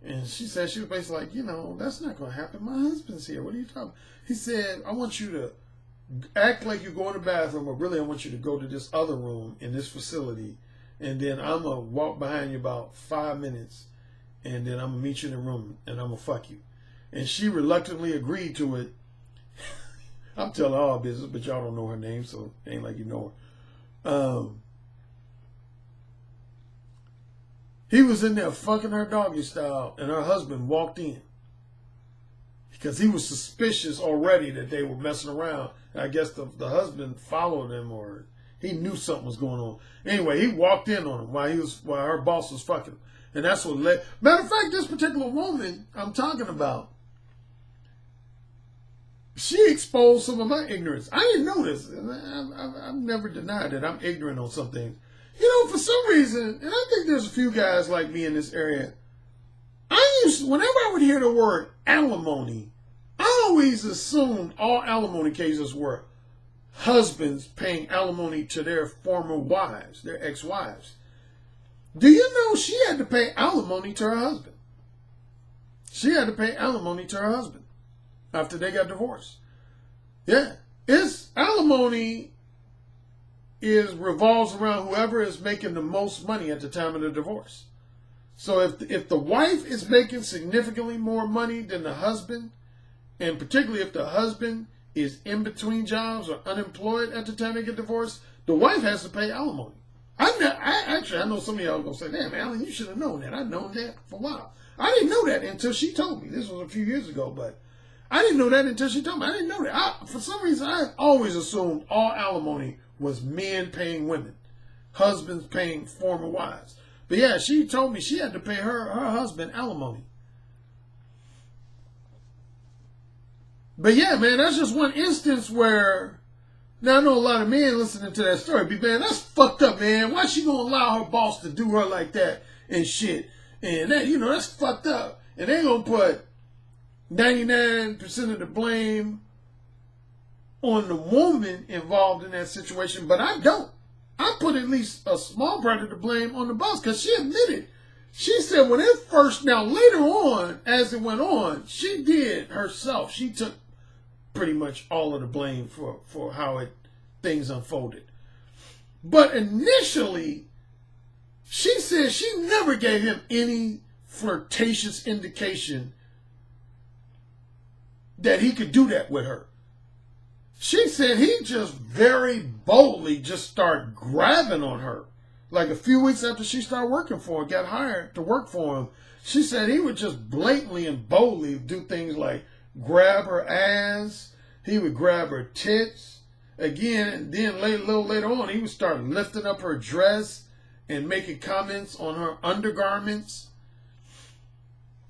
And she said, she was basically like, "That's not going to happen. My husband's here. What are you talking about?" He said, "I want you to act like you're going to the bathroom, but really I want you to go to this other room in this facility. And then I'm going to walk behind you about 5 minutes. And then I'm going to meet you in the room and I'm going to fuck you." And she reluctantly agreed to it. I'm telling all our business, but y'all don't know her name, so it ain't like you know her. He was in there fucking her doggy style, and her husband walked in because he was suspicious already that they were messing around. And I guess the husband followed him, or he knew something was going on. Anyway, he walked in on him while her boss was fucking him. And that's what led. Matter of fact, this particular woman I'm talking about, she exposed some of my ignorance. I didn't know this. And I've never denied that I'm ignorant on some things. For some reason, and I think there's a few guys like me in this area, whenever I would hear the word alimony, I always assumed all alimony cases were husbands paying alimony to their former wives, their ex-wives. Do you know she had to pay alimony to her husband? She had to pay alimony to her husband after they got divorced. Yeah. Alimony revolves around whoever is making the most money at the time of the divorce. So if the wife is making significantly more money than the husband, and particularly if the husband is in between jobs or unemployed at the time they get divorced, the wife has to pay alimony. I know some of y'all are going to say, "Damn, Alan, you should have known that." I've known that for a while. I didn't know that until she told me. This was a few years ago, but I didn't know that until she told me. I didn't know that. For some reason, I always assumed all alimony was men paying women, husbands paying former wives. But yeah, she told me she had to pay her husband alimony. But yeah, man, that's just one instance where, now I know a lot of men listening to that story be, "Man, that's fucked up, man. Why she gonna allow her boss to do her like that and shit?" And that, that's fucked up. And they gonna put 99% of the blame on the woman involved in that situation, but I don't. I put at least a small part of the blame on the boss, because she admitted. She said when it first, now later on, as it went on, she did herself. She took pretty much all of the blame for how things unfolded. But initially, she said she never gave him any flirtatious indication that he could do that with her. She said he just very boldly just started grabbing on her. Like a few weeks after she started working for him, got hired to work for him, she said he would just blatantly and boldly do things like grab her ass. He would grab her tits. Again, and then a little later on, he would start lifting up her dress and making comments on her undergarments.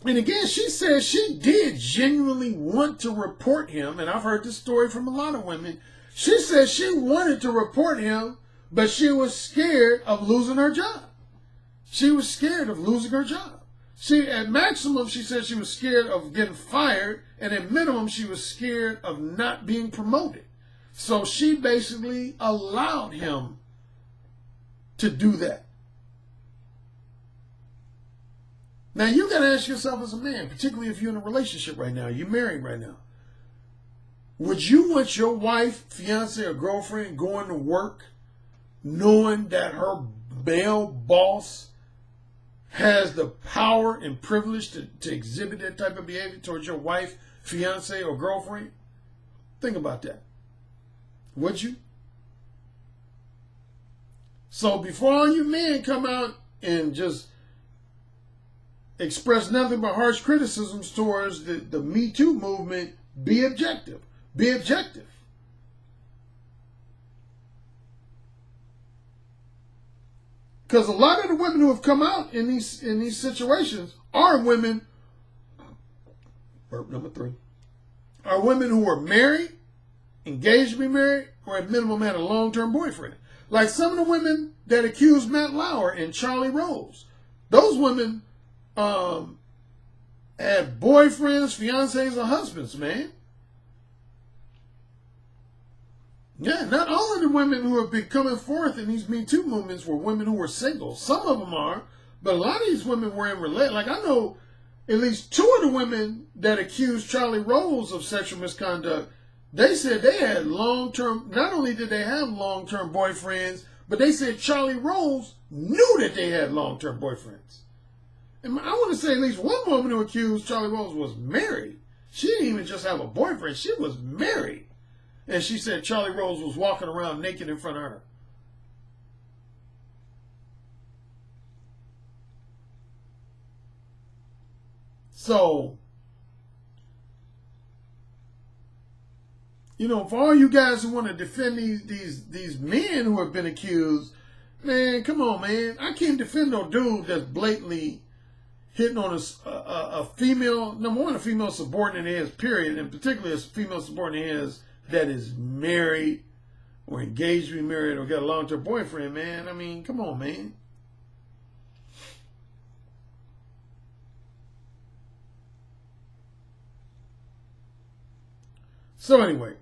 And again, she said she did genuinely want to report him. And I've heard this story from a lot of women. She said she wanted to report him, but she was scared of losing her job. She was scared of losing her job. At maximum, she said she was scared of getting fired. And at minimum, she was scared of not being promoted. So she basically allowed him to do that. Now, you got to ask yourself as a man, particularly if you're in a relationship right now, you're married right now. Would you want your wife, fiance, or girlfriend going to work knowing that her male boss has the power and privilege to exhibit that type of behavior towards your wife, fiance, or girlfriend? Think about that. Would you? So before all you men come out and just express nothing but harsh criticisms towards the Me Too movement, be objective. Be objective. Because a lot of the women who have come out in these situations are women, burp number 3, are women who are married, engaged to be married, or at minimum had a long-term boyfriend. Like some of the women that accused Matt Lauer and Charlie Rose. Those women had boyfriends, fiancés, or husbands, man. Yeah, not all of the women who have been coming forth in these Me Too movements were women who were single. Some of them are, but a lot of these women were in relate. Like I know at least 2 of the women that accused Charlie Rose of sexual misconduct, they said they had long-term, not only did they have long-term boyfriends, but they said Charlie Rose knew that they had long-term boyfriends. And I want to say at least one woman who accused Charlie Rose was married. She didn't even just have a boyfriend, she was married. And she said Charlie Rose was walking around naked in front of her. So, you know, for all you guys who want to defend these men who have been accused, man, come on, man. I can't defend no dude that's blatantly hitting on a female, number one, a female subordinate is, period, and particularly a female subordinate is that is married or engaged to be married or got a long-term boyfriend, man. I mean, come on, man. So anyway,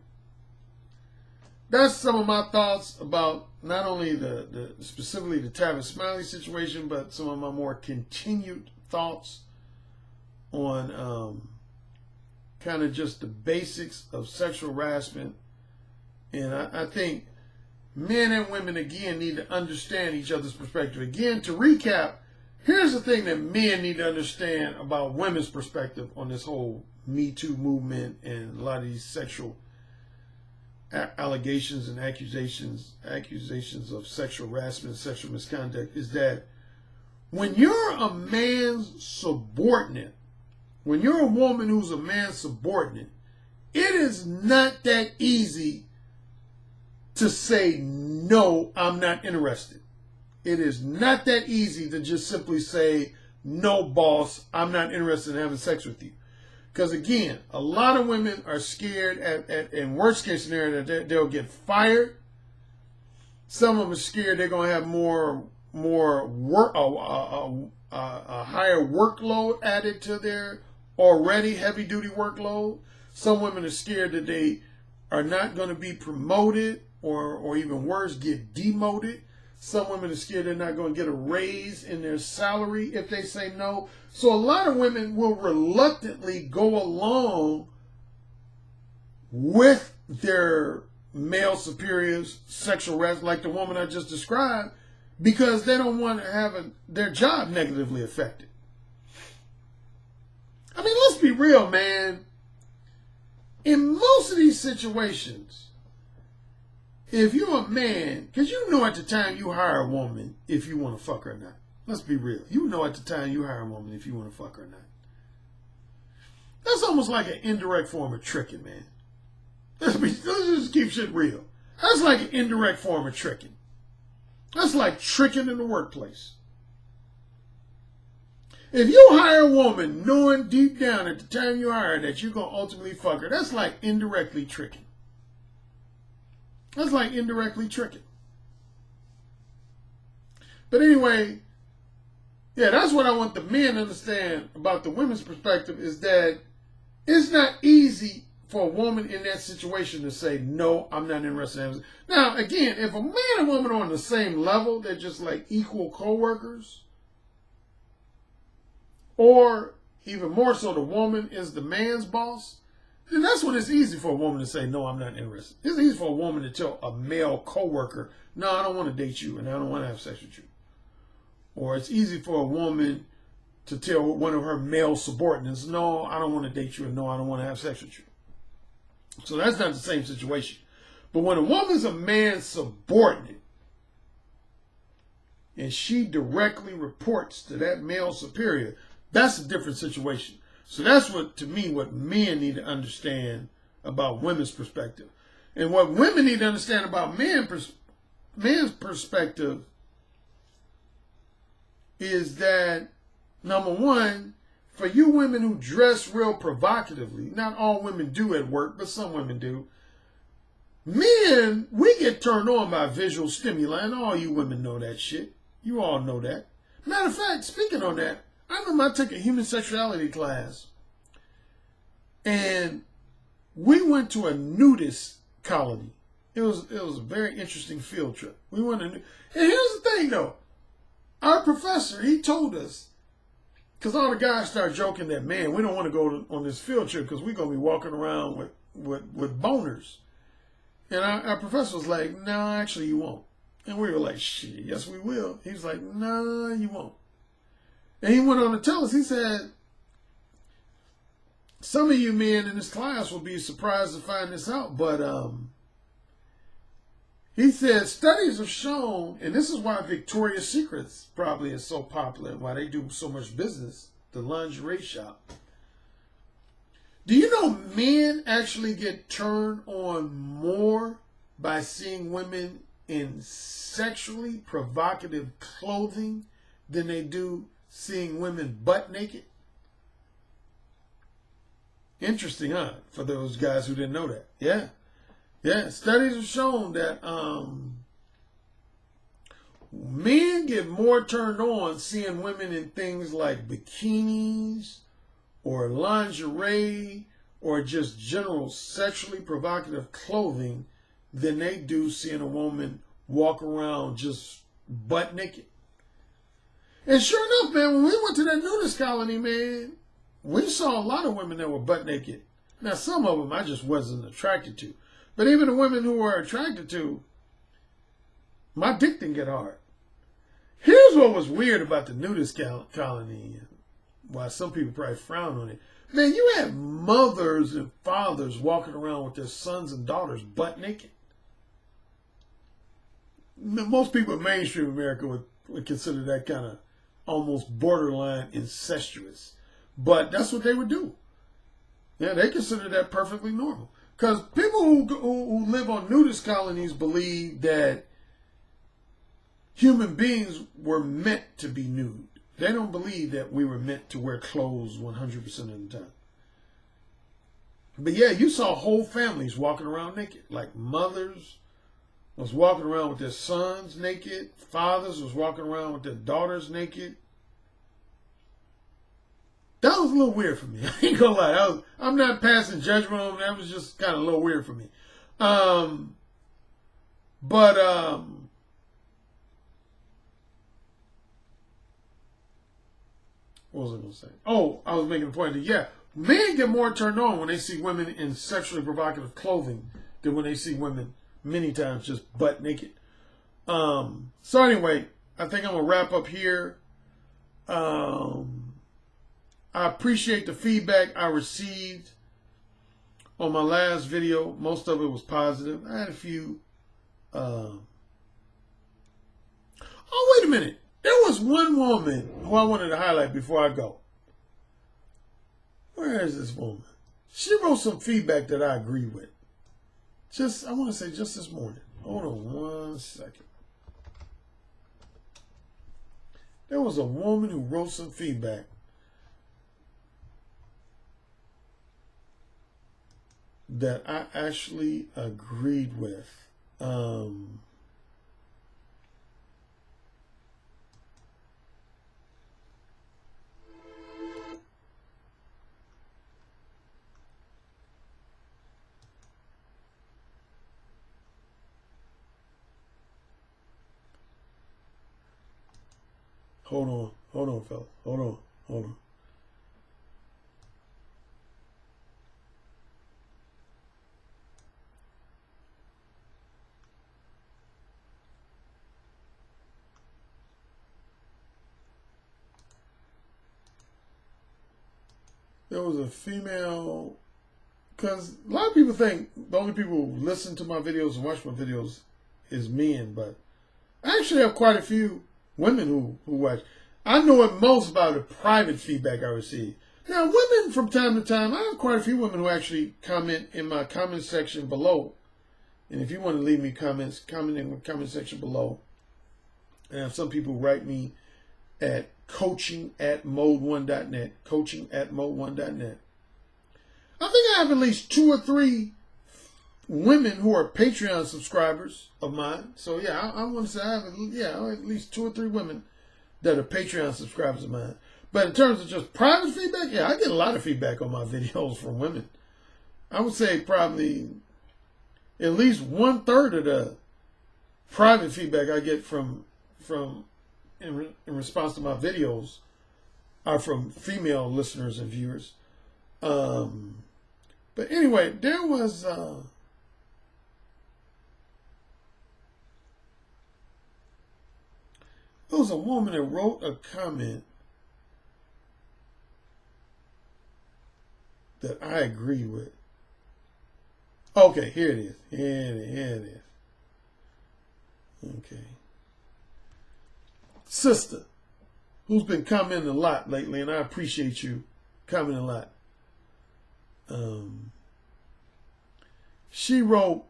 that's some of my thoughts about not only the specifically the Tavis Smiley situation, but some of my more continued thoughts on kind of just the basics of sexual harassment. And I think men and women, again, need to understand each other's perspective. Again, to recap, here's the thing that men need to understand about women's perspective on this whole Me Too movement and a lot of these sexual allegations and accusations of sexual harassment, sexual misconduct, is that when you're a man's subordinate, when you're a woman who's a man's subordinate, it is not that easy to say, no, I'm not interested. It is not that easy to just simply say, no, boss, I'm not interested in having sex with you. Because again, a lot of women are scared in worst case scenario that they'll get fired. Some of them are scared they're going to have more work, a higher workload added to their already heavy duty workload. Some women are scared that they are not going to be promoted or even worse, get demoted. Some women are scared they're not going to get a raise in their salary if they say no. So a lot of women will reluctantly go along with their male superiors, sexual harassment, like the woman I just described, because they don't want to have their job negatively affected. I mean, let's be real, man. In most of these situations, if you're a man, because you know at the time you hire a woman if you want to fuck her or not. Let's be real. You know at the time you hire a woman if you want to fuck her or not. That's almost like an indirect form of tricking, man. Let's just keep shit real. That's like an indirect form of tricking. That's like tricking in the workplace. If you hire a woman knowing deep down at the time you hire her that you're going to ultimately fuck her, that's like indirectly tricking. That's like indirectly tricking. But anyway, yeah, that's what I want the men to understand about the women's perspective, is that it's not easy for a woman in that situation to say, no, I'm not interested in having sex. Now, again, if a man and woman are on the same level, they're just like equal co-workers, or even more so, the woman is the man's boss, then that's when it's easy for a woman to say, no, I'm not interested. It's easy for a woman to tell a male co-worker, no, I don't want to date you and I don't want to have sex with you. Or it's easy for a woman to tell one of her male subordinates, no, I don't want to date you and no, I don't want to have sex with you. So that's not the same situation. But when a woman's a man's subordinate and she directly reports to that male superior, that's a different situation. So that's what, to me, what men need to understand about women's perspective. And what women need to understand about men's perspective is that, number one, for you women who dress real provocatively, not all women do at work, but some women do. Men, we get turned on by visual stimuli, and all you women know that shit. You all know that. Matter of fact, speaking on that, I remember I took a human sexuality class, and we went to a nudist colony. It was a very interesting field trip. We went to, and here's the thing though, our professor, he told us, because all the guys start joking that, man, we don't want to go on this field trip because we're going to be walking around with boners. And our professor was like, no, actually you won't. And we were like, shit, yes we will. He was like, no, you won't. And he went on to tell us, he said, some of you men in this class will be surprised to find this out, but he said studies have shown, and this is why Victoria's Secrets probably is so popular and why they do so much business, the lingerie shop. Do you know men actually get turned on more by seeing women in sexually provocative clothing than they do seeing women butt naked? Interesting, huh? For those guys who didn't know that. Yeah. Yeah, studies have shown that men get more turned on seeing women in things like bikinis or lingerie or just general sexually provocative clothing than they do seeing a woman walk around just butt naked. And sure enough, man, when we went to that nudist colony, man, we saw a lot of women that were butt naked. Now, some of them I just wasn't attracted to. But even the women who were attracted to, my dick didn't get hard. Here's what was weird about the nudist colony, and why some people probably frown on it. Man, you had mothers and fathers walking around with their sons and daughters butt naked. Most people in mainstream America would consider that kind of almost borderline incestuous. But that's what they would do. Yeah, they consider that perfectly normal. Because people who live on nudist colonies believe that human beings were meant to be nude. They don't believe that we were meant to wear clothes 100% of the time. But yeah, you saw whole families walking around naked. Like mothers was walking around with their sons naked. Fathers was walking around with their daughters naked. That was a little weird for me. I ain't gonna lie. I'm not passing judgment on that. Was just kind of a little weird for me. What was I going to say? Oh, I was making a point that, yeah, men get more turned on when they see women in sexually provocative clothing than when they see women many times just butt naked. So anyway, I think I'm going to wrap up here. I appreciate the feedback I received on my last video. Most of it was positive. I had a few. Oh, wait a minute. There was one woman who I wanted to highlight before I go. Where is this woman? She wrote some feedback that I agree with. I want to say just this morning. Hold on one second. There was a woman who wrote some feedback that I actually agreed with. Hold on, fella. Hold on. There was a female, because a lot of people think the only people who listen to my videos and watch my videos is men, but I actually have quite a few women who watch. I know it most about the private feedback I receive. Now, women from time to time, I have quite a few women who actually comment in my comment section below. And if you want to leave me comments, comment in the comment section below. And I have some people write me at coaching@mode1.net, coaching@mode1.net. I think I have at least 2 or 3 women who are Patreon subscribers of mine. So yeah, I want to say I have at least 2 or 3 women that are Patreon subscribers of mine. But in terms of just private feedback, yeah, I get a lot of feedback on my videos from women. I would say probably at least 1/3 of the private feedback I get in response to my videos are from female listeners and viewers. But anyway, there was a woman that wrote a comment that I agree with. Okay, here it is. Here it is. Okay. Sister, who's been commenting a lot lately, and I appreciate you commenting a lot. She wrote,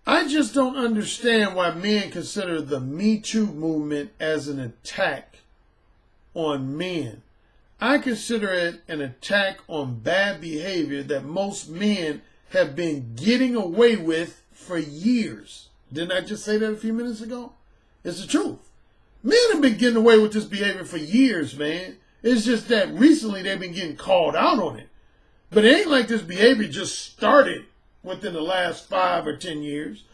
I just don't understand why men consider the Me Too movement as an attack on men. I consider it an attack on bad behavior that most men have been getting away with for years. Didn't I just say that a few minutes ago? It's the truth. Men have been getting away with this behavior for years, man. It's just that recently they've been getting called out on it. But it ain't like this behavior just started within the last 5 or 10 years.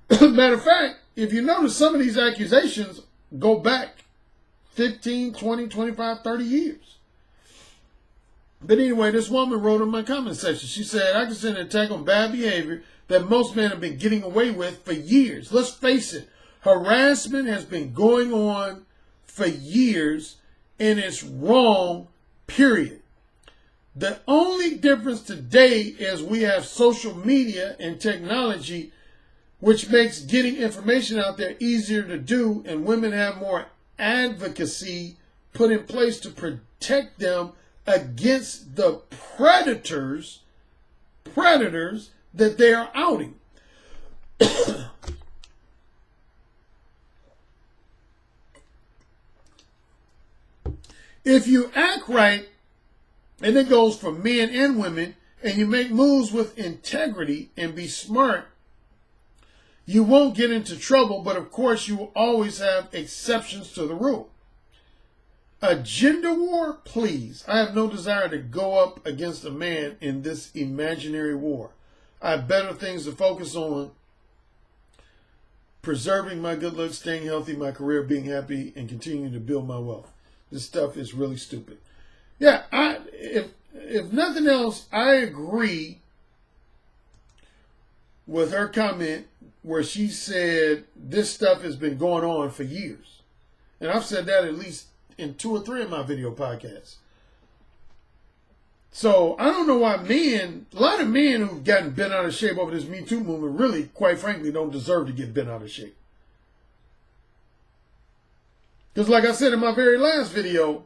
Matter of fact, if you notice, some of these accusations go back 15, 20, 25, 30 years. But anyway, this woman wrote in my comment section. She said, I consider an attack on bad behavior that most men have been getting away with for years. Let's face it, harassment has been going on for years, and it's wrong, period. The only difference today is we have social media and technology, which makes getting information out there easier to do, and women have more advocacy put in place to protect them against the predators that they are outing. If you act right, and it goes for men and women, and you make moves with integrity and be smart, you won't get into trouble, but of course you will always have exceptions to the rule. A gender war? Please. I have no desire to go up against a man in this imaginary war. I have better things to focus on. Preserving my good looks, staying healthy, my career, being happy, and continuing to build my wealth. This stuff is really stupid. Yeah, if nothing else, I agree with her comment where she said this stuff has been going on for years. And I've said that at least in 2 or 3 of my video podcasts. So I don't know why a lot of men who've gotten bent out of shape over this Me Too movement really, quite frankly, don't deserve to get bent out of shape. Because like I said in my very last video,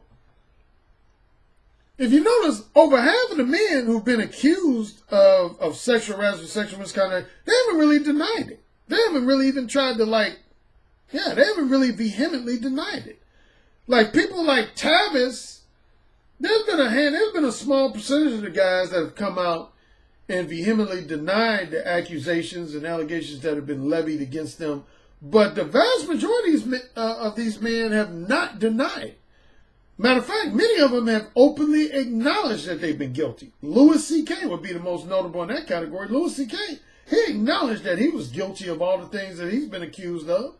if you notice, over half of the men who've been accused of sexual harassment, sexual misconduct, they haven't really denied it. They haven't really even tried to they haven't really vehemently denied it. Like people like Tavis, there's been a small percentage of the guys that have come out and vehemently denied the accusations and allegations that have been levied against them. But the vast majority of these men have not denied. Matter of fact, many of them have openly acknowledged that they've been guilty. Louis C.K. would be the most notable in that category. Louis C.K., he acknowledged that he was guilty of all the things that he's been accused of.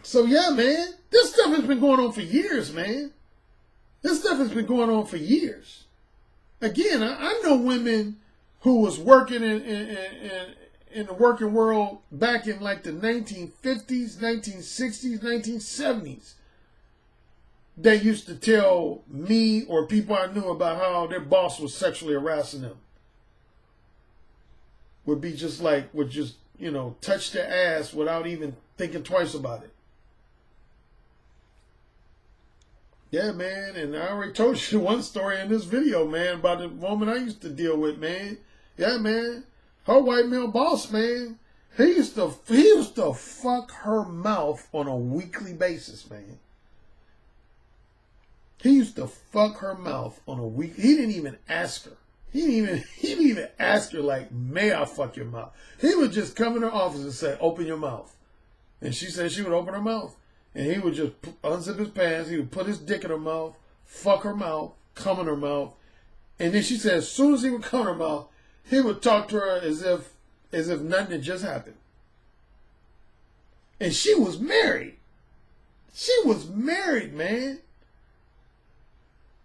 So yeah, man, this stuff has been going on for years, man. This stuff has been going on for years. Again, I know women who was working in the working world back in like the 1950s, 1960s, 1970s. They used to tell me or people I knew about how their boss was sexually harassing them. Would be just like, would just, you know, touch their ass without even thinking twice about it. Yeah, man, and I already told you one story in this video, man, about the woman I used to deal with, man. Yeah, man, her white male boss, man, he used to fuck her mouth on a weekly basis, man. He used to fuck her mouth on a week. He didn't even ask her. He didn't even ask her, like, may I fuck your mouth? He would just come in her office and say, open your mouth. And she said she would open her mouth. And he would just unzip his pants. He would put his dick in her mouth, fuck her mouth, come in her mouth. And then she said as soon as he would come in her mouth, he would talk to her as if nothing had just happened. And she was married. She was married, man.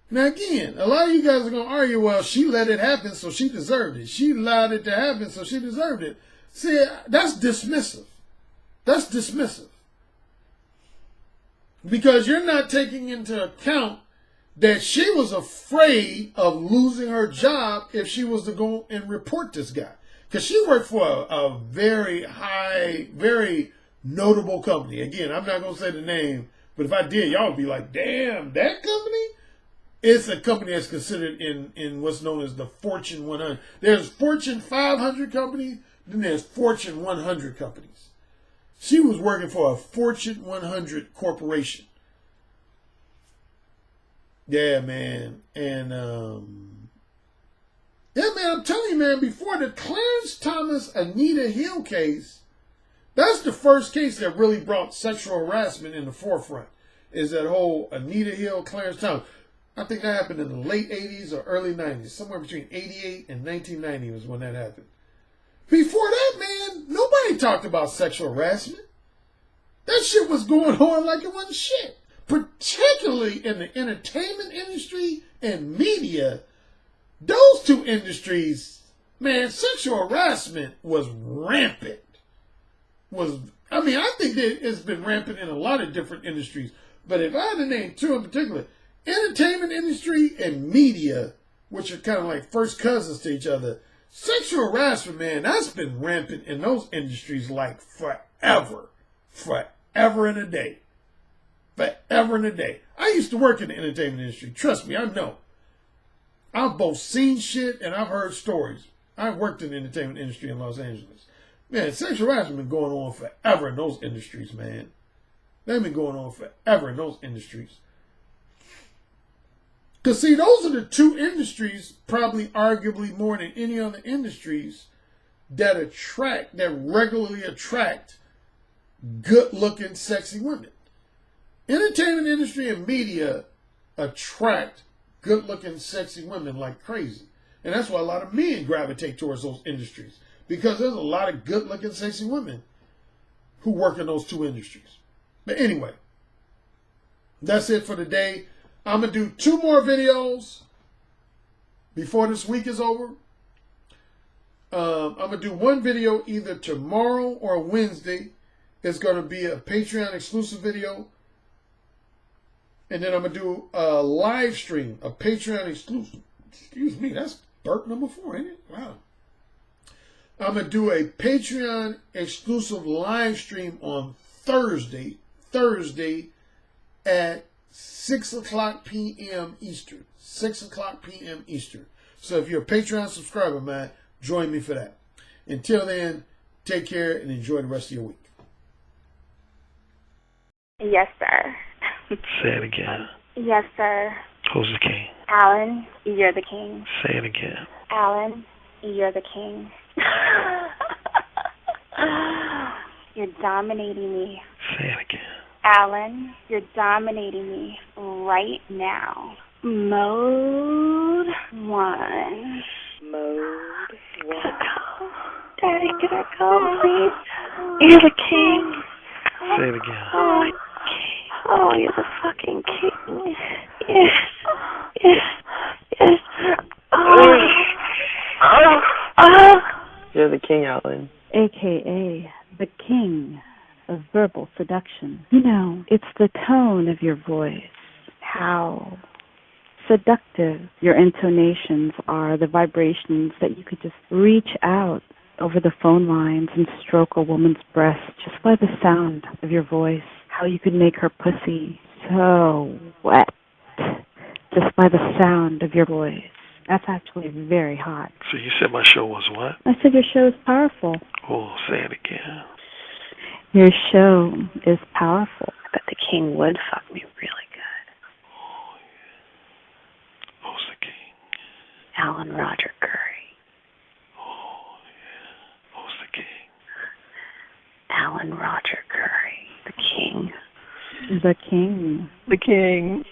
Now again, a lot of you guys are going to argue, well, she let it happen, so she deserved it. She allowed it to happen, so she deserved it. See, that's dismissive. That's dismissive. Because you're not taking into account that she was afraid of losing her job if she was to go and report this guy. Because she worked for a very high, very notable company. Again, I'm not going to say the name, but if I did, y'all would be like, damn, that company? It's a company that's considered in what's known as the Fortune 100. There's Fortune 500 companies, then there's Fortune 100 companies. She was working for a Fortune 100 corporation. Yeah, man. And, yeah, man, I'm telling you, man, before the Clarence Thomas Anita Hill case, that's the first case that really brought sexual harassment in the forefront, is that whole Anita Hill, Clarence Thomas. I think that happened in the late 80s or early 90s. Somewhere between 88 and 1990 was when that happened. Before that, man, nobody talked about sexual harassment. That shit was going on like it wasn't shit. Particularly in the entertainment industry and media. Those two industries, man, sexual harassment was rampant. I think that it's been rampant in a lot of different industries. But if I had to name two in particular, entertainment industry and media, which are kind of like first cousins to each other, sexual harassment, man, that's been rampant in those industries like forever. Forever and a day. Forever and a day. I used to work in the entertainment industry. Trust me, I know. I've both seen shit and I've heard stories. I've worked in the entertainment industry in Los Angeles. Man, sexual harassment has been going on forever in those industries, man. They've been going on forever in those industries. Because, see, those are the two industries, probably arguably more than any other industries, that regularly attract good-looking, sexy women. Entertainment industry and media attract good-looking, sexy women like crazy. And that's why a lot of men gravitate towards those industries. Because there's a lot of good-looking, sexy women who work in those two industries. But anyway, that's it for today. I'm going to do 2 more videos before this week is over. I'm going to do one video either tomorrow or Wednesday. It's going to be a Patreon exclusive video. And then I'm going to do a live stream, a Patreon exclusive. Excuse me, that's burp number 4, ain't it? Wow. I'm going to do a Patreon exclusive live stream on Thursday at 6 o'clock p.m. Eastern. 6 o'clock p.m. Eastern. So if you're a Patreon subscriber, man, join me for that. Until then, take care and enjoy the rest of your week. Yes, sir. Say it again. Yes, sir. Who's the king? Alan, you're the king. Say it again. Alan, you're the king. You're dominating me. Say it again. Alan, you're dominating me right now. Mode 1. Mode 1. Daddy, can I go, please? You're the king. Say it again. Oh, you're the fucking king. Yes. Yes. Yes. You're the king, Alan. AKA the king of verbal seduction. You know, it's the tone of your voice, how seductive your intonations are, the vibrations that you could just reach out over the phone lines and stroke a woman's breast just by the sound of your voice, how you could make her pussy so wet just by the sound of your voice. That's actually very hot. So you said my show was what? I said your show is powerful. Oh, say it again. Your show is powerful. I bet the king would fuck me really good. Oh, yeah. Who's the king? Alan Roger Currie. Oh, yeah. Who's the king? Alan Roger Currie. The king. The king. The king.